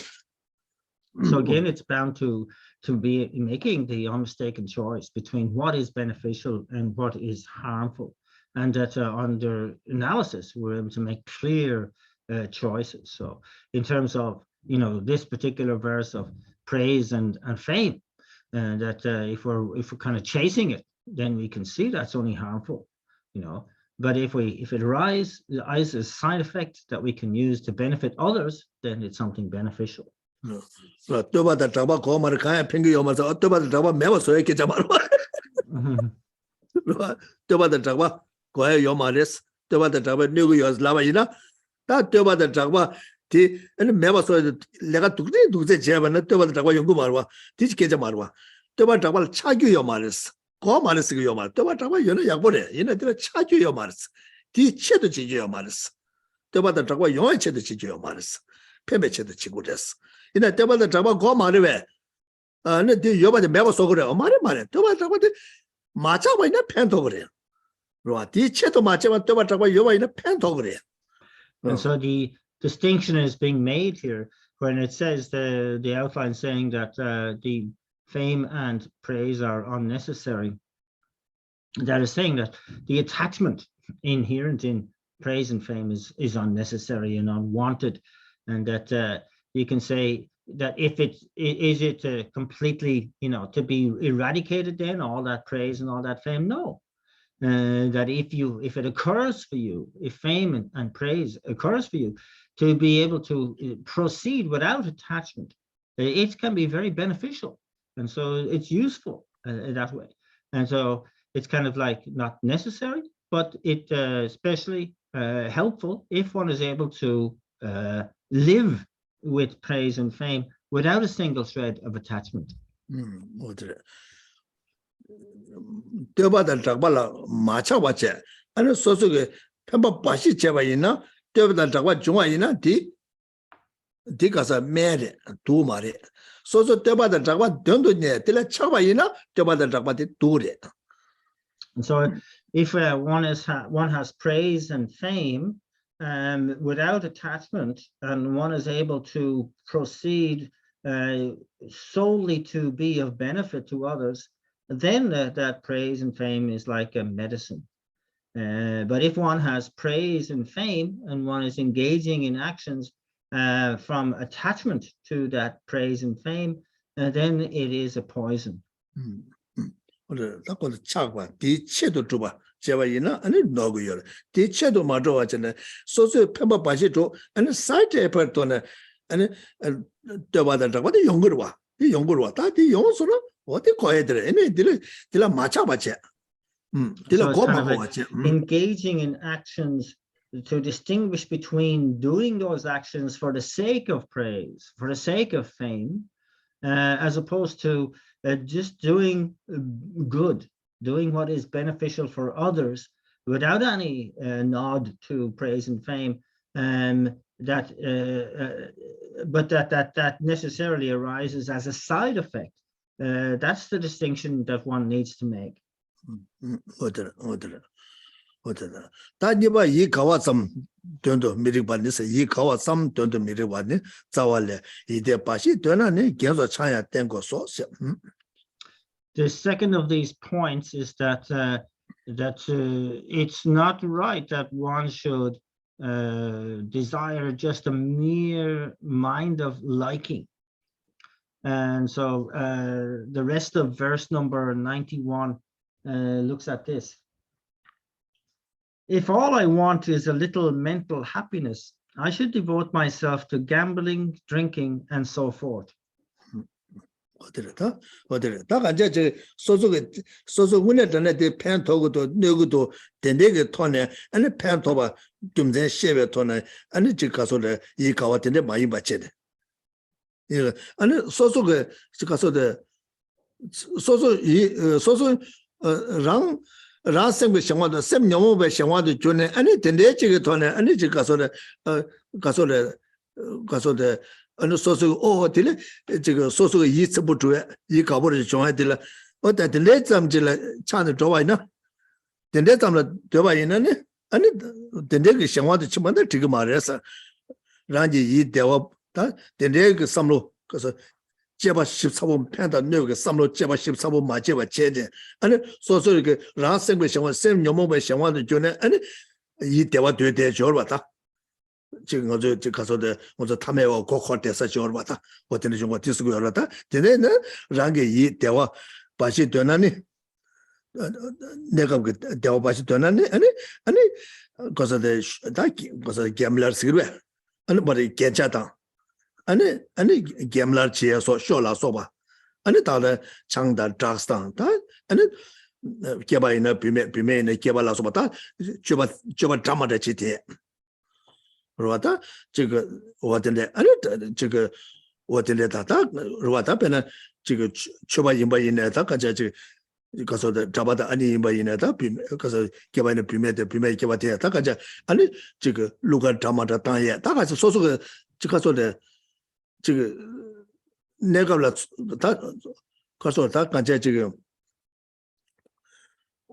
So again, it's bound to be making the unmistaken choice between what is beneficial and what is harmful, and that under analysis we're able to make clear choices. So in terms of, you know, this particular verse of praise and fame, and that if we're kind of chasing it, then we can see that's only harmful, you know. But if it arises as a side effect that we can use to benefit others, then it's something beneficial. 떠바다 잡아 고마를 가야 팽기 오면서 떠바다 잡아 매워서 이렇게 잡아로. 떠바다 잡아 고야 요마레스 떠바다 잡아 누구 요 라바이나 다 떠바다 잡아 디 아니 매워서 내가 누구제 제바는 떠바다 잡아 연구 말와 디지게 잡아와 떠바다 잡아 차규 요마레스 고마레스 그 요마 떠바다 잡아 연어 약보래 얘네들 차규 요마레스 디 체도 지지 요마레스 떠바다 잡아 용의 체도 지지 요마레스 폐매 체도 지고 됐어. 이나 때마다 잡아 고 말이 왜 아니 네 여바데 매워서 그래 말해 때마다 잡아데 맞아봐 이나 팬도 그래 로아 디체도 맞아봐 때마다 잡아 여바 이나 팬도 그래. And so the distinction is being made here when it says the outline saying that the fame and praise are unnecessary. That is saying that the attachment inherent in praise and fame is unnecessary and unwanted, and that you can say that if it completely, you know, to be eradicated, then all that praise and all that fame, no. That if it occurs for you, if fame and praise occurs for you, to be able to proceed without attachment, it can be very beneficial, and so it's useful that way. And so it's kind of like not necessary, but it especially helpful if one is able to live with praise and fame without a single shred of attachment. 때바다 잡아라 마차 왔지 아니 소속에 편바 바시 제바이나 때바다 잡아 중앙이나 디 가서 매래 두 마리 소소 때바다 잡아 don도네 때라 차바이나 때바다 잡아 두래. And so if one has praise and fame without attachment, and one is able to proceed solely to be of benefit to others, then that praise and fame is like a medicine. But if one has praise and fame and one is engaging in actions from attachment to that praise and fame, then it is a poison. 제바이나 아니 노고요. 디체도 맞아 왔잖아. 소소 편바 바시도 아니 사이트 에퍼도네 아니 되바다 저거도 연구를 와. 이 연구를 와. 다디 연구서는 어디 거야 돼. 얘네 딜라 맞아 맞지. 딜라 So it's kind of 고마고 like 맞지. engaging in actions to distinguish between doing those actions for the sake of praise, for the sake of fame, as opposed to just doing good, doing what is beneficial for others without any nod to praise and fame, but that necessarily arises as a side effect. That's the distinction that one needs to make. 어쩌다 다니바 이 가와섬 된도 미리반에서 이 가와섬 된도 미리반에 자왈래 이데 바시 되나네 계속 차야 된 거서. The second of these points is that it's not right that one should desire just a mere mind of liking. And so the rest of verse number 91 looks at this. If all I want is a little mental happiness, I should devote myself to gambling, drinking, and so forth. 어디다 간제 저 소소 문에 전에 팬 도고도 내고도 된대게 토네 아니 팬 도바 좀제 셰베 토네 아니 지 가서래 이 가와던데 많이 받체네 이 아니 소소게 지 가서데 소소 랑 라생의 생활도 셈념의 생활도 전에 아니 된대 지게 토네 아니 지 가서래 가서래 어느 소소 딜레 지금 소소가 이츠부 주에 이 가버를 좋아해 딜레 어때 딜레 잠질 차는 좋아이나 딜레 잠을 좋아이나네 아니 딜레 생활도 치만데 지금 말해서 란지 이 대화 다 딜레 그 삼로 그래서 제바 14번 팬다 뇌가 삼로 제바 14번 맞제바 제제 아니 소소 이렇게 라생의 생활 셈 녀모의 생활도 전에 아니 이 대화 되대 줘봤다 지금 어제 가서도 먼저 탐해와 고코대서 저러봤다. 어떤 좀 디스고 열었다. 되네는 랑게 이 대화 바시 되나니 내가 그 대화 바시 되나니 아니 거서데 다기 거서 gemlar스기로 아니 머리 괜찮다. 아니 gemlar 지에서 쇼라서 봐. 아니 다들 장다 드락스탄 다 아니 개바이나 비메네 개발라서 봤다. 저바 드라마다 지대 로다 저거 어떤데 아니 저거 어떤데 다다 로다 배는 저거 초바 임바이네다 가자 저 가서 잡아다 아니 임바이네다 가서 개바이네 비메 개바대 다 가자 아니 저거 루가 드라마다 땅에 다 가서 소소가 가서데 저거 내가라 다 가서 다 가자 지금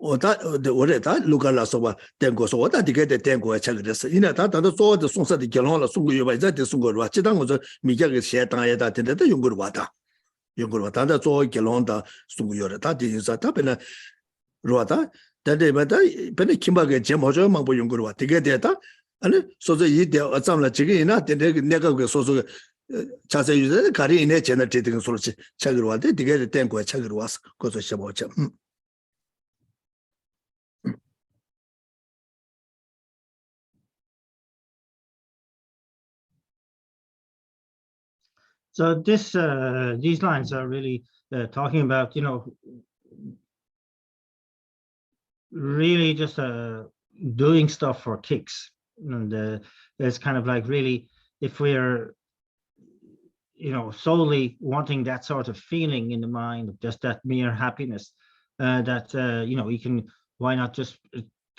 오래다 루가라서 봐 된거서 오다 되게 된 거야 차그랬어 이나 다다도 소도 송사도 결혼을 송고 요바자 됐은 거로 왔지 당고서 미자게 세당에다 된데도 연구를 왔다 다다 소 결혼다 송고 요래 다 되서 답에는 로다 단데마다 베네 김바게 제모저 망보 연구를 왔 되게 됐다 아니 소소 이대 어sam라 지금 이나 내가 그 소소 자세 유저 가리 이내 제널 되는 소리지 차그로 왔대 되게 된 거야 차그로 왔어 그래서 셔보자 So these lines are really talking about, really just doing stuff for kicks. And it's kind of like really, if we're, solely wanting that sort of feeling in the mind of just that mere happiness, you can, why not just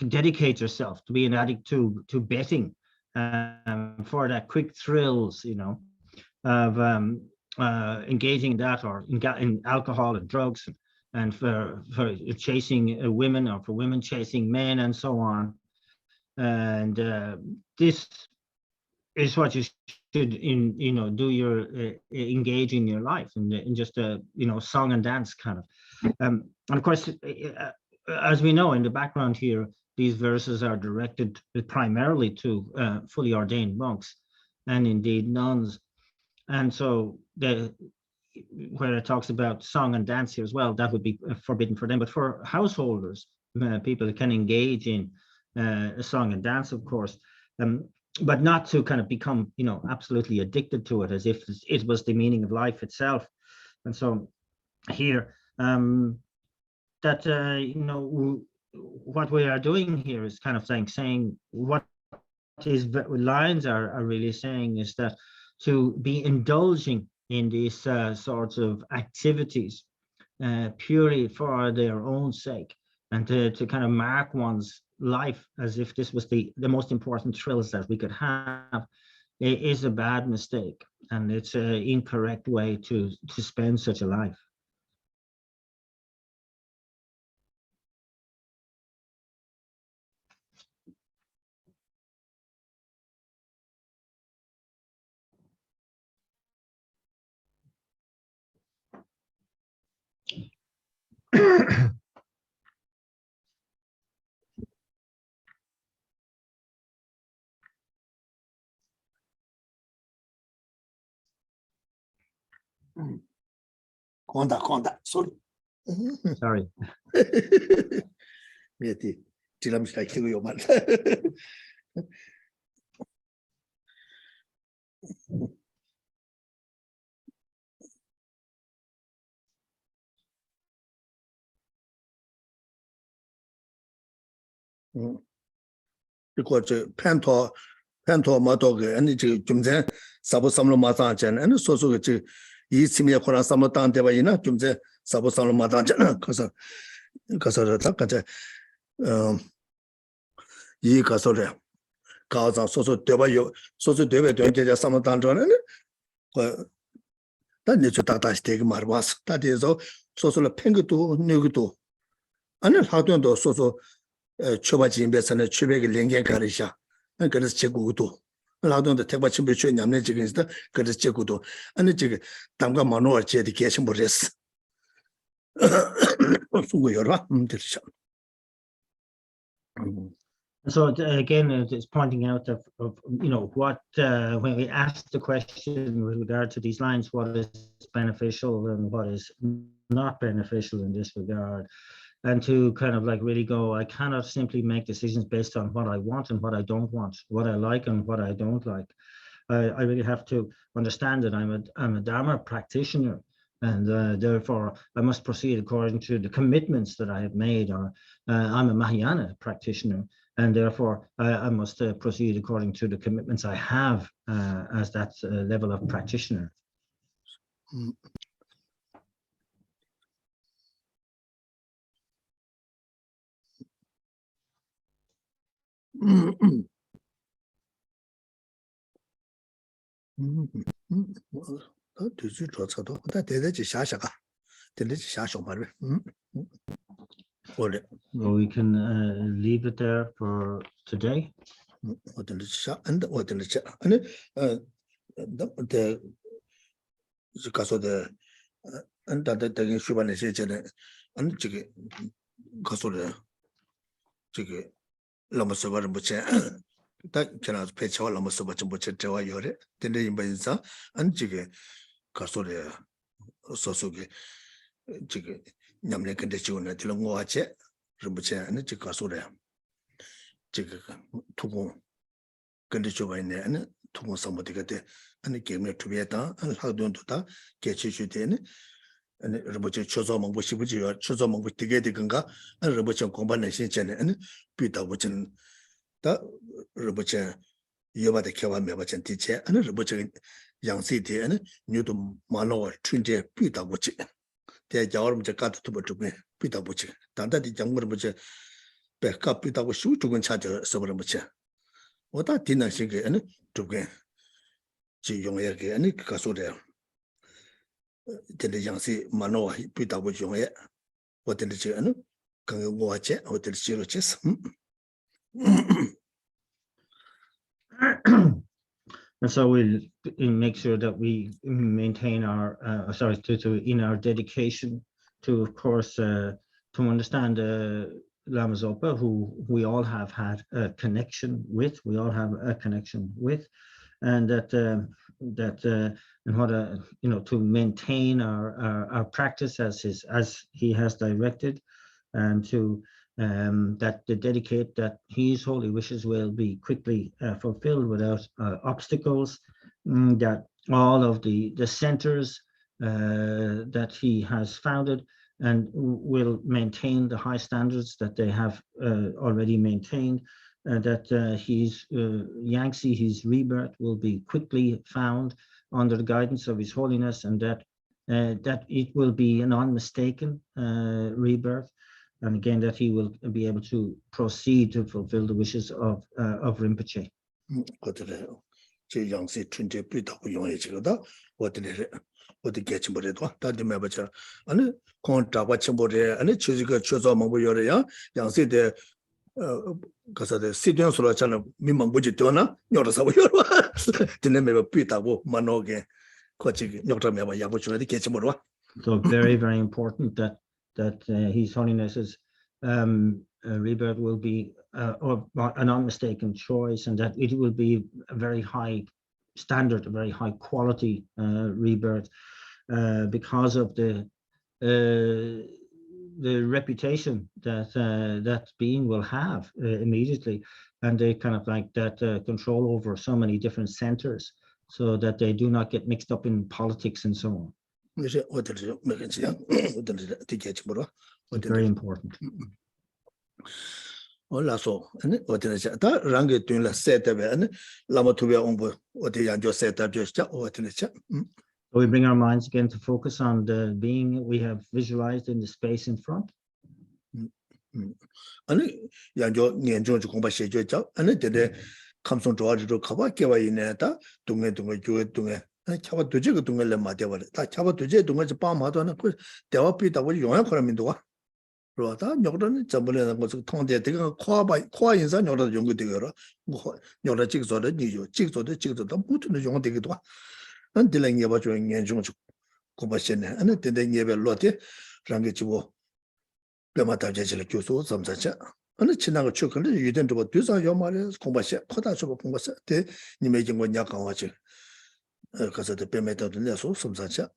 dedicate yourself to be an addict to betting for that quick thrills, of engaging in that, or in alcohol and drugs, and for chasing women, or for women chasing men, and so on. And this is what you should do your engage in your life, in just a song and dance kind of. And of course, as we know in the background here, these verses are directed primarily to fully ordained monks, and indeed nuns. And so where it talks about song and dance here as well, that would be forbidden for them. But for householders, people that can engage in a song and dance, of course, but not to kind of become, absolutely addicted to it as if it was the meaning of life itself. And so here, that, what we are doing here is kind of saying what these lines are really saying is that to be indulging in these sorts of activities purely for their own sake, and to kind of mark one's life as if this was the most important thrills that we could have, it is a bad mistake, and it's an incorrect way to spend such a life. Konda, sorry. Sorry. 펜토 마도게 아니 지금 좀제 사보 삼로 마상잖아. 아니 소소게 지 이치미에 코란 삼로 땅데 바이나 좀제 사보 삼로 마상잖아. 그래서 다 같이 이 가서래 가자 소소 되바요 소소 되베 되게 삼로 땅전에 그 단지 다다시 되게 말 왔어. 다디에서 소소를 팽것도 누구도 아니 하도도 소소 초바지 인베서는 추백이 랭게 가르샤. 그래서 제구도 라도도 택바침을 줘 냠내 지금 있다. 그래서 제구도 아니 지금 담가 마누얼 제디 계신 모르겠어. 수고 여러 들으셔. So again, it's pointing out of what when we ask the question with regard to these lines, what is beneficial and what is not beneficial in this regard, and to kind of like really go, I cannot simply make decisions based on what I want and what I don't want, what I like and what I don't like. I really have to understand that I'm a Dharma practitioner, and therefore I must proceed according to the commitments that I have made, or I'm a Mahayana practitioner, and therefore I must proceed according to the commitments I have as that level of practitioner. Well, we can leave it there for today. 다 제가 배치와 넘어서 좀 제와 요래 근데 인바인사 안지게 가소래 소소게 지금 냠내 근데 지원에 들은 거 같이 그렇지 않은 지 가소래 지금 투고 근데 저가 있네 아니 투고 선보디가 돼 아니 게임에 투비했다 하도도다 개치주되는 아니 러버지 초조 먹고 싶으지요 초조 먹고 되게 되건가 아니 러버지 공부하는 신체는 아니 비다 붙은 다 러버체 여바데 개와 매바chen 티체 아니 러버체 양시티 아니 뉴도 마노와 춘제 비다 붙이 대 자월음제 까도 두버주고 비다 붙이 단다디 장물 붙이 백가 비다고 슈 두근 차저 서버는 붙이 오다 디나시게 아니 두게 지 용예게 아니 가소래 대 양시 마노와 비다 붙이 용예 어떤지 아니 강요 뭐하지 어떤지 로체스 And so we'll make sure that we maintain our, in our dedication to, of course, to understand Lama Zopa, who we all have had a connection with, and and what to maintain our practice as he has directed, and to that they dedicate that his holy wishes will be quickly fulfilled without obstacles, that all of the centers that he has founded and will maintain the high standards that they have already maintained, that his Yangtze, his rebirth, will be quickly found under the guidance of His Holiness, and that it will be an unmistaken rebirth, and again that he will be able to proceed to fulfill the wishes of Rinpoche. 어디 개침버려도 다들 매버져 아니 콘타바 침버려 아니 추지가 추조 먹고요래야 양세대 가서데 시den스로잖아 민망부지 되나 녀라서 요러 드네메버 삐다고 만오게 거치 녀라메바 야부추라디 개침버려. So very important that His Holiness's rebirth will be an unmistaken choice, and that it will be a very high standard, a very high quality rebirth, because of the reputation that that being will have immediately, and they kind of like that control over so many different centers, so that they do not get mixed up in politics and so on. Very important. So we bring our minds again to focus on the being we have visualized in the space in front. 로다 녀거는 전번에 그 통대 되가 과 인사 녀거도 연구되거라 녀거 찍소도 니요 찍소도 무튼 용어 되기도 안 들랭이 봐 줘. 연중 고바시네 안 되는 예배 로데 랑게 지고 뼈마다 제실 교수 점사자 어느 지나가 추근데 유된도 뭐 뒤서 요 말에 공바시 커다 줘 본 것에 대 님의 정보 약간 와지 가서도 뼈매도 내서 점사자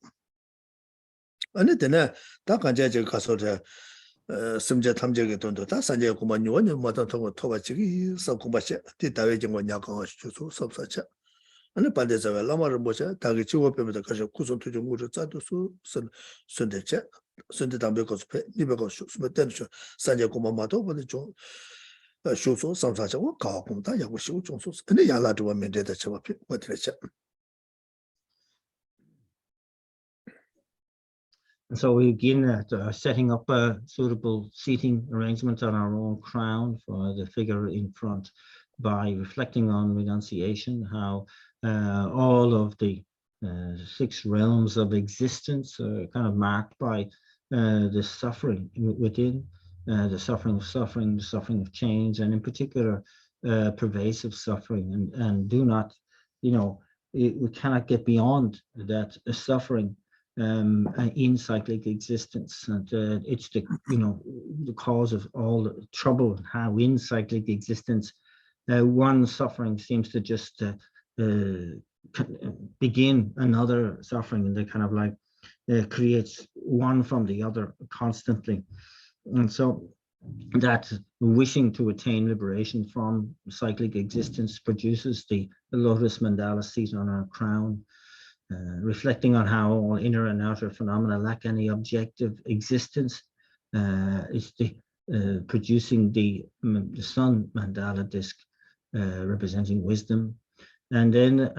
아니 되네 다 간제 가서 심제 탐제게 돈도 다 산제 고만 요원 뭐도 토바치기 서고바시 뒤다외 정원 약간 주소 섭사차 아니 반대서 라마를 보자 다기 지고 빼면서 가서 구선 투정 무를 짜도수 선대체 선대 담배 거스페 니베고 수면 때죠 산제 고만 마도 보는 좀 쇼소 삼사차고 가고다 야고 시고 종소 근데 야라도 면대다 저 앞에 어디래차. And so we begin at setting up a suitable seating arrangement on our own crown for the figure in front by reflecting on renunciation, how all of the 6 realms of existence are kind of marked by the suffering within, the suffering of change, and in particular pervasive suffering, and do not, we cannot get beyond that suffering in cyclic existence, and it's the the cause of all the trouble, how in cyclic existence one suffering seems to just begin another suffering, and they kind of like creates one from the other constantly. And so that wishing to attain liberation from cyclic existence produces the lotus mandala seat on our crown, reflecting on how all inner and outer phenomena lack any objective existence, is producing the sun mandala disc representing wisdom. And then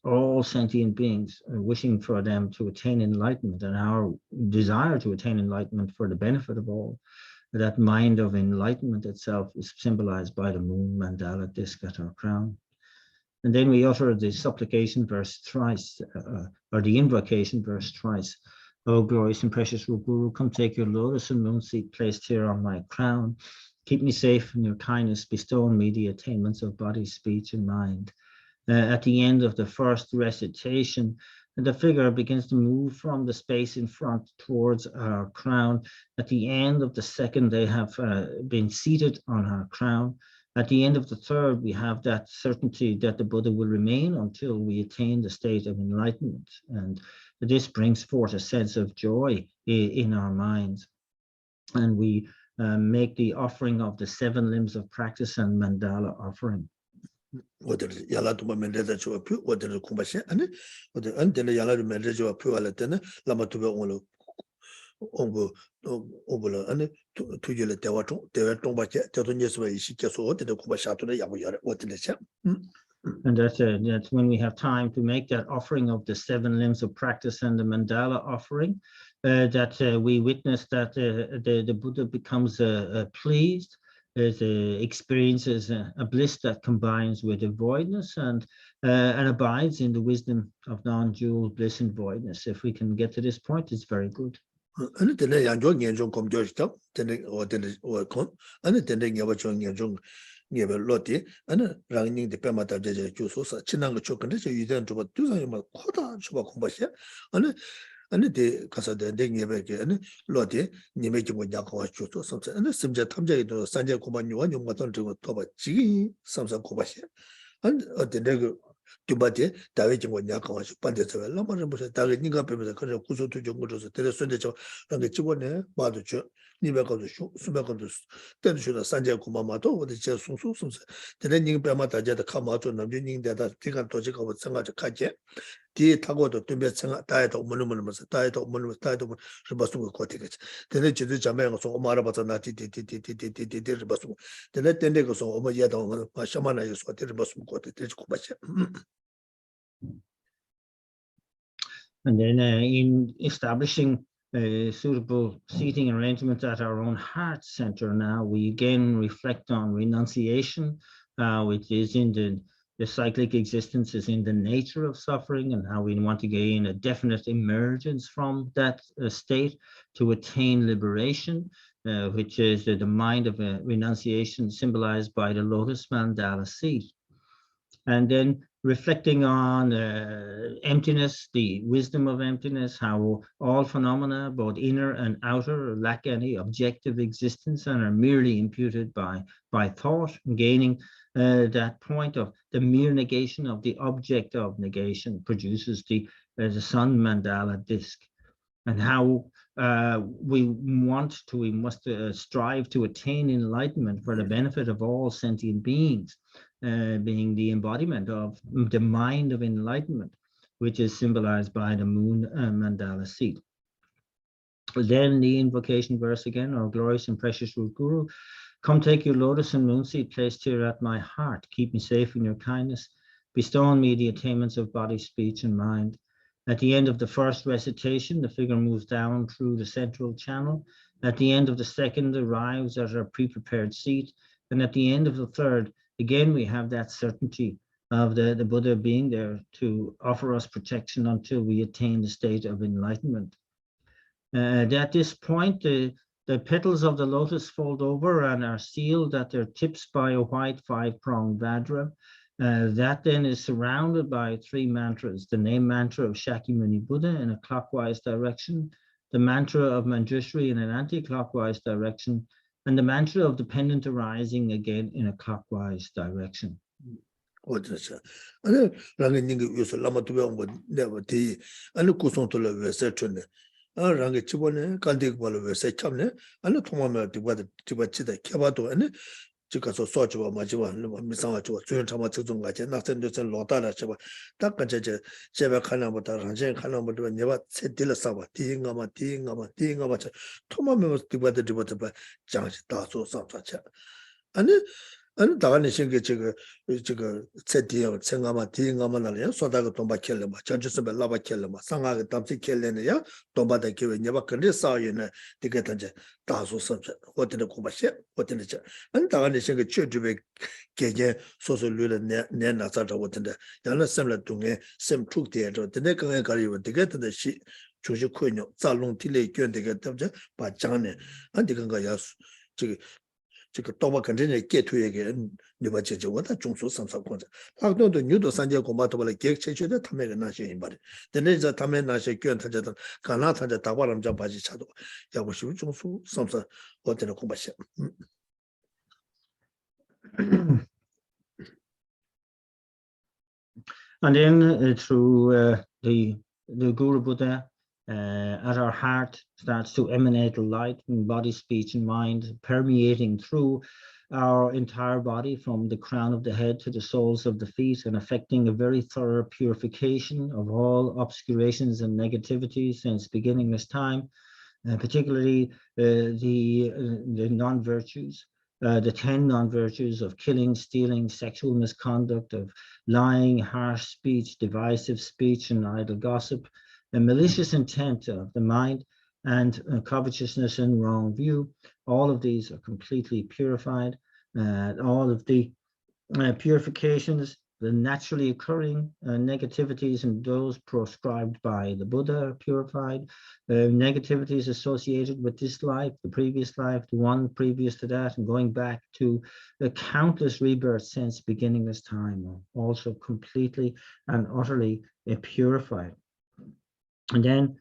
all sentient beings wishing for them to attain enlightenment, and our desire to attain enlightenment for the benefit of all, that mind of enlightenment itself is symbolized by the moon mandala disc at our crown. And then we utter the supplication verse thrice, or the invocation verse thrice. Oh, glorious and precious Guru, come take your lotus and moon seat placed here on my crown. Keep me safe in your kindness, bestow on me the attainments of body, speech, and mind. At the end of the first recitation, the figure begins to move from the space in front towards our crown. At the end of the second, they have been seated on our crown. At the end of the third, we have that certainty that the Buddha will remain until we attain the state of enlightenment. And this brings forth a sense of joy in our minds. And we make the offering of the 7 limbs of practice and mandala offering. And that's when we have time to make that offering of the 7 limbs of practice and the mandala offering, that we witness that the Buddha becomes pleased, experiences a bliss that combines with the voidness and abides in the wisdom of non-dual bliss and voidness. If we can get to this point, it's very good. Loti, and running the Pemata Jusos, Chinanga Chokan, you then to what do Kota Chuba Kumbasha, and the Casa de Dingabeke, and Loti, Nimeki Yako Chuto, something, and the Simja Tamja, Sanja Kumanu, you Maton to Toba G, Samsa Kubasha, and the Nego. Tubate, David Yako, Pandas, Lama, Davininga, Kuso to Jongotos, Telesunde, and the Chibone, Baducho, Nibako, Subacondus, Tension, Sanja Kumamato, with the Chesus, the Lenin Pamata, the Kamato, and meaning that I think I'm talking about Sanga Kaje, the Tagoto, Tibet, diet of monuments, diet of monuments, diet of Rebasu Cotics, the nature of Jamaica, so Marabatanati, the Rebasu, the let the Negos of Omayado, Shamana is what the Rebasu Cotics. And then in establishing a suitable seating arrangement at our own heart center now, we again reflect on renunciation, which is in the cyclic existence is in the nature of suffering, and how we want to gain a definite emergence from that state to attain liberation, which is the mind of renunciation symbolized by the lotus mandala seat. And then reflecting on emptiness, the wisdom of emptiness, how all phenomena, both inner and outer, lack any objective existence and are merely imputed by thought, gaining that point of the mere negation of the object of negation produces the sun mandala disc. And how we must strive to attain enlightenment for the benefit of all sentient beings, being the embodiment of the mind of enlightenment, which is symbolized by the moon mandala seat. Then the invocation verse again, our glorious and precious root guru, come take your lotus and moon seat placed here at my heart, keep me safe in your kindness, bestow on me the attainments of body, speech, and mind. At the end of the first recitation, the figure moves down through the central channel. At the end of the second, arrives at our pre-prepared seat. And at the end of the third, again, we have that certainty of the Buddha being there to offer us protection until we attain the state of enlightenment. At this point, the petals of the lotus fold over and are sealed at their tips by a white 5-pronged Vajra. That then is surrounded by 3 mantras: the name mantra of Shakyamuni Buddha in a clockwise direction, the mantra of Manjushri in an anti-clockwise direction, and the mantra of dependent arising again in a clockwise direction. Chicago Socho, Majiva, Misawa, Tama Tsunga, nothing to Lotana, Takaja, Jeva Kanamata, Ranjan Kanamata, never said Dilasava, Tingama, Toma was divided by Jansh Tasso Santacha. And Taganishin said Sengama, Tingama, Sodaga Tomba Kelema, Chanchus Lava Kelema, Sanga Tamsi Kelenia, Tomba the Kiwi, never can saw in the Getaja, Tasso subject, what in the Kubashe, what in the chat. And Taganishin church to be Kaja, social Nena Sata, what in the Yana similar to me, same truth theatre, the Nekan Kari to get to the sheet, Chuju Kuno, Salon Tile, Kyon to get them by Jane, and the Gangayas. Toba continue get to again, never change what a Jungsu some subcontract. I don't know the Sanja Combatable Gek change that Tamil Nashi, but the next Tamil Nashi Kyon Tajatan, Kanata, the Tawaram Jampaji Chado, Yawashu Jungsu, something what in a Kumbasha. And then through the Guru Buddha, at our heart starts to emanate light from body, speech, and mind, permeating through our entire body from the crown of the head to the soles of the feet, and affecting a very thorough purification of all obscurations and negativities since beginningless time, particularly the non-virtues. The 10 non-virtues of killing, stealing, sexual misconduct, of lying, harsh speech, divisive speech, and idle gossip, the malicious intent of the mind, and covetousness and wrong view. All of these are completely purified. All of the purifications, the naturally occurring negativities and those proscribed by the Buddha are purified. Negativities associated with this life, the previous life, the one previous to that, and going back to the countless rebirths since beginningless time are also completely and utterly purified. And then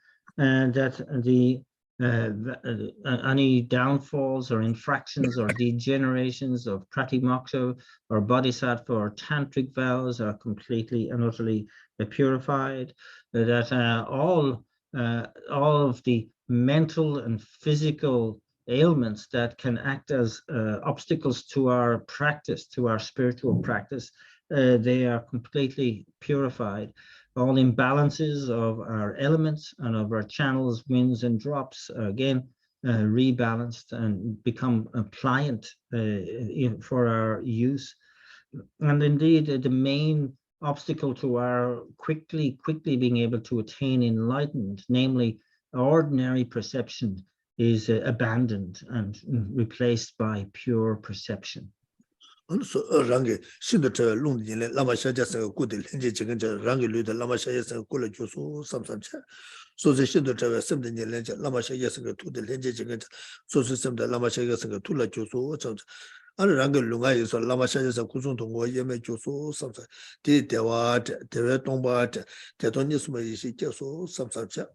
any downfalls or infractions or degenerations of pratimoksha or bodhisattva or tantric vows are completely and utterly purified. That all of the mental and physical ailments that can act as obstacles to our practice, to our spiritual practice, they are completely purified. All imbalances of our elements and of our channels, winds and drops are again rebalanced and become pliant for our use. And indeed, the main obstacle to our quickly being able to attain enlightenment, namely ordinary perception, is abandoned and replaced by pure perception. So rangi shindu tra lung yinle lama shaja sa ku de lenje chigen cha rangi lu de lama shaja sa ku la ju su sam sam cha so se shindu tra sem de lenje lama shaja sa tu de lenje chigen cha so se sem de lama shaja sa tu la ju su cha an rangi lunga yi so lama shaja sa ku sung tong go ye me ju su sam sam de dewa de tong ba de ton ni su me yi shi ke so sam sam cha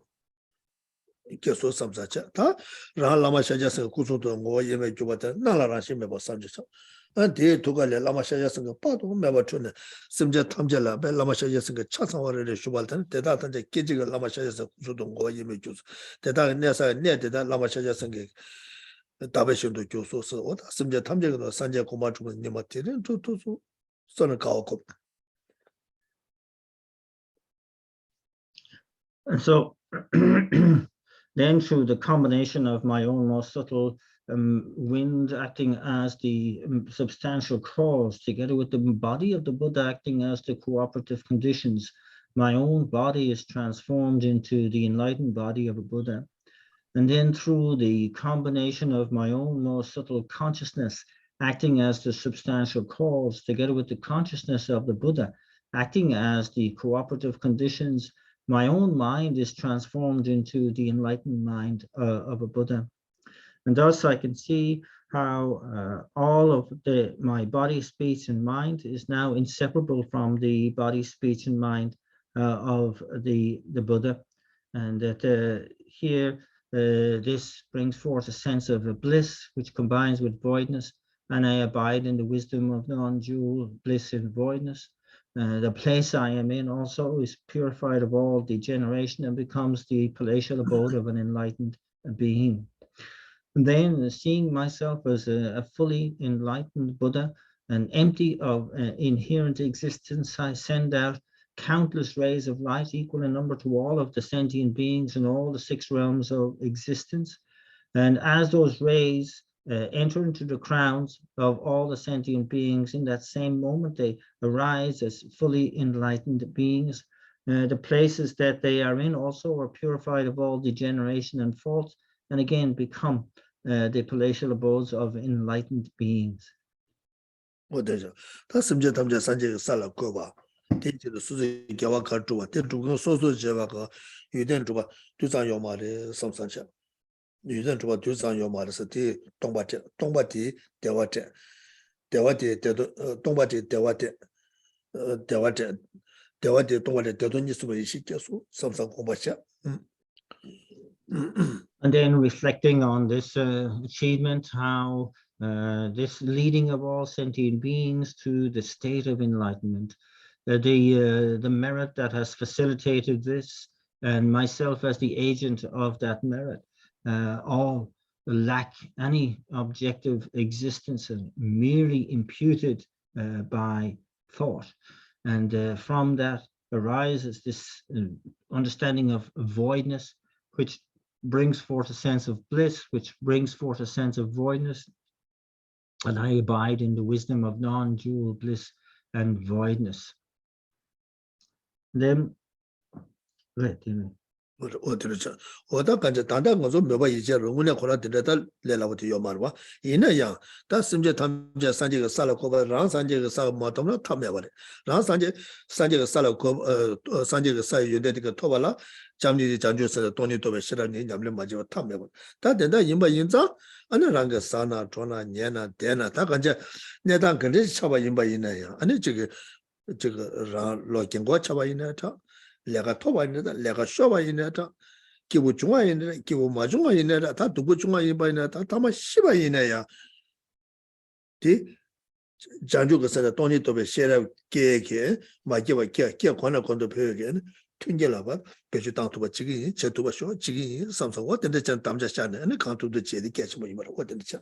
ke so sam sam cha ta ra lama shaja sa ku sung tong go ye me ju ba ta na la ra shi me ba sam cha 데 도가래 라마샤야스가 빠도 매버촌에 심자 탐절라 배 라마샤야스가 차상화를 주발탄 대다한테 계지가 라마샤야스 주동 거 이미 주스 대다 내사 내대다 라마샤야스가 다베션도 주소서 오다 심자 탐절도 산제 고마 주면 님한테는 또또 선을 가고. And so then through the combination of my own most subtle wind acting as the substantial cause, together with the body of the Buddha acting as the cooperative conditions, my own body is transformed into the enlightened body of a Buddha. And then through the combination of my own most subtle consciousness acting as the substantial cause, together with the consciousness of the Buddha acting as the cooperative conditions, my own mind is transformed into the enlightened mind of a Buddha. And thus I can see how all of my body, speech, and mind is now inseparable from the body, speech, and mind of the Buddha. And that here, this brings forth a sense of bliss, which combines with voidness, and I abide in the wisdom of non-dual bliss and voidness. The place I am in also is purified of all degeneration and becomes the palatial abode of an enlightened being. And then seeing myself as a fully enlightened Buddha and empty of inherent existence, I send out countless rays of light equal in number to all of the sentient beings in all the 6 realms of existence. And as those rays enter into the crowns of all the sentient beings, in that same moment they arise as fully enlightened beings. The places that they are in also are purified of all degeneration and faults, and again become the palatial abodes of enlightened beings. And then reflecting on this achievement, how this leading of all sentient beings to the state of enlightenment, the merit that has facilitated this and myself as the agent of that merit, all lack any objective existence and merely imputed by thought. And from that arises this understanding of voidness, which brings forth a sense of bliss, which brings forth a sense of voidness. And I abide in the wisdom of non-dual bliss and voidness. Then, 오다 간제 단단 거좀 몇번 이제 롱문에 걸어 들었다 내라부터 요 말봐 이나야 다 심제 탐제 산제가 살고 랑 산제가 사 뭐도 탐해 버려 랑 산제가 살고 산제가 사 유대가 토발라 잠지 장주서 돈이 도배 싫어니 냠래 맞아 탐해 버려 다 된다 임바 인자 아니 랑가 사나 존나 녀나 대나 다 간제 내단 근데 쳐봐 임바 이나야 아니 저거 로킹과 쳐봐 이나다 내가 토바이네다 내가 쇼바이네다 기부 중앙이네 기부 마중앙이네다 다 두부 중앙이바이네다 다마 시바이네야 디 장주거서 돈이 도베 셰라 게게 마게바 게 권나 권도 배우게는 튕겨라봐 배주 땅도바 지기 제도바 쇼 지기 삼성 어떤데 전 담자샤네 아니 강도도 제디 깨지 뭐 이말 어떤데 참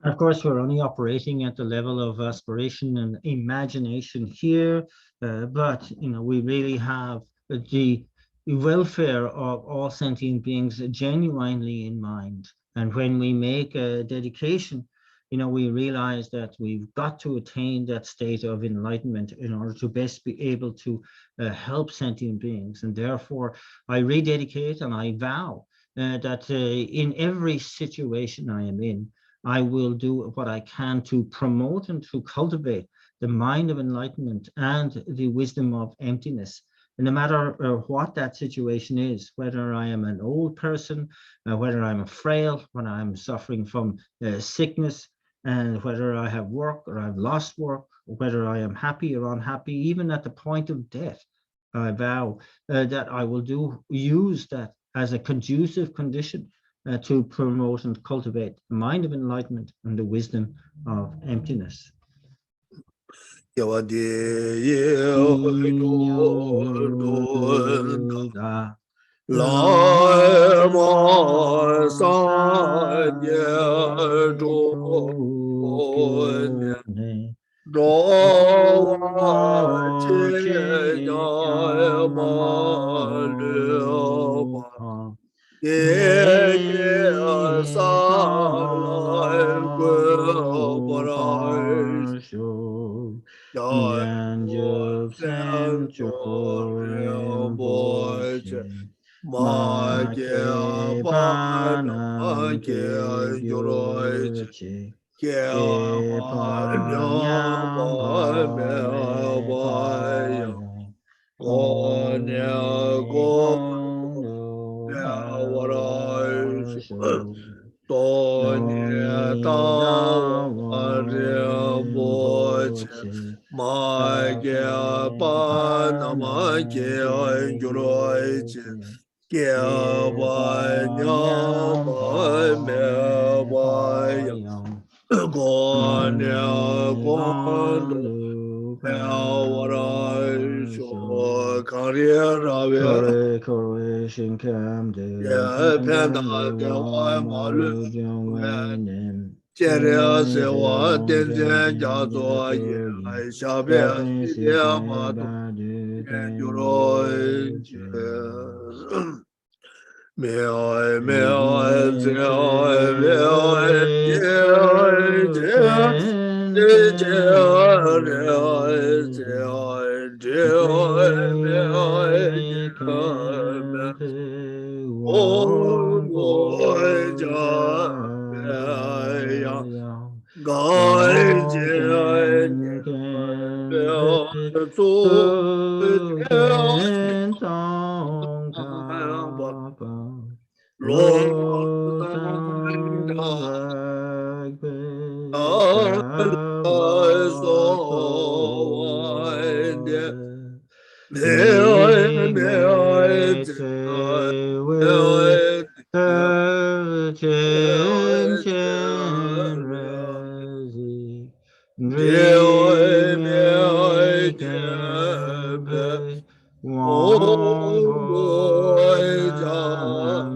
Of course, we're only operating at the level of aspiration and imagination here, but we really have the welfare of all sentient beings genuinely in mind. And when we make a dedication, we realize that we've got to attain that state of enlightenment in order to best be able to help sentient beings. And therefore, I rededicate and I vow that in every situation I am in, I will do what I can to promote and to cultivate the mind of enlightenment and the wisdom of emptiness. And no matter what that situation is, whether I am an old person, whether I'm frail, when I'm suffering from sickness, and whether I have work or I've lost work, whether I am happy or unhappy, even at the point of death, I vow that I will use that as a conducive condition to promote and cultivate the mind of enlightenment and the wisdom of emptiness.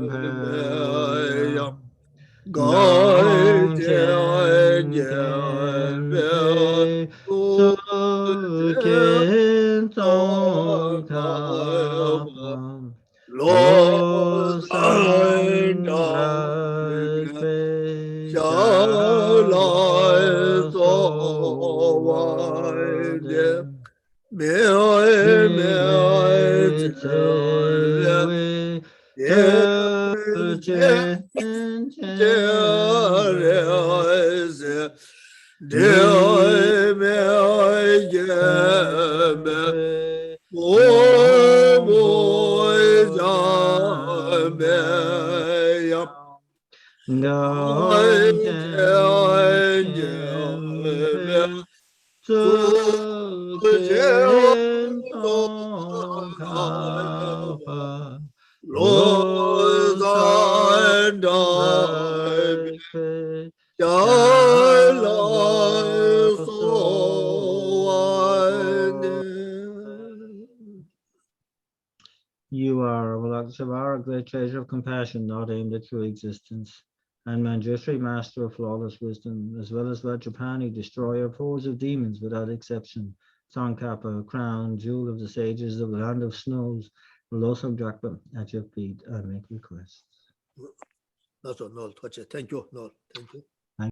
Peo, Gai Nong Chen Chen Gen Ken Pe Pe, Tu Su Chen Ken Tong Tong Ka Ka Pa Pa, Lo Lo San Sang Dang Rak Pe Pe, Sha Sha Lai Lo So So Wai Wa De De, Me Ai Me Mi Ai Me Te Te We, Ye Te Te Chen Chen Re, Te Mi De Me Ai Ge Me Pe, Mo Mo Mo Ja Bo Ja Me Ya Ngao Ai Chen Chen Chen Me Pe, Tu Su Chen Ken Tong Ka Tong Pa, Lo Lo San Sang Dai Rak Pe, Chai Sha Lai Lo So So Wai Wa Ne. You are, Avalokiteshvara, a great treasure of compassion, not aimed at true existence, and Manjushri, master of flawless wisdom, as well as Vajrapani, destroyer of hordes of demons without exception, Tsongkhapa, crown, jewel of the sages of the land of snows, Losam Drakpa, at your feet, I make requests. That's all. No, touch it. Thank you. No, thank you.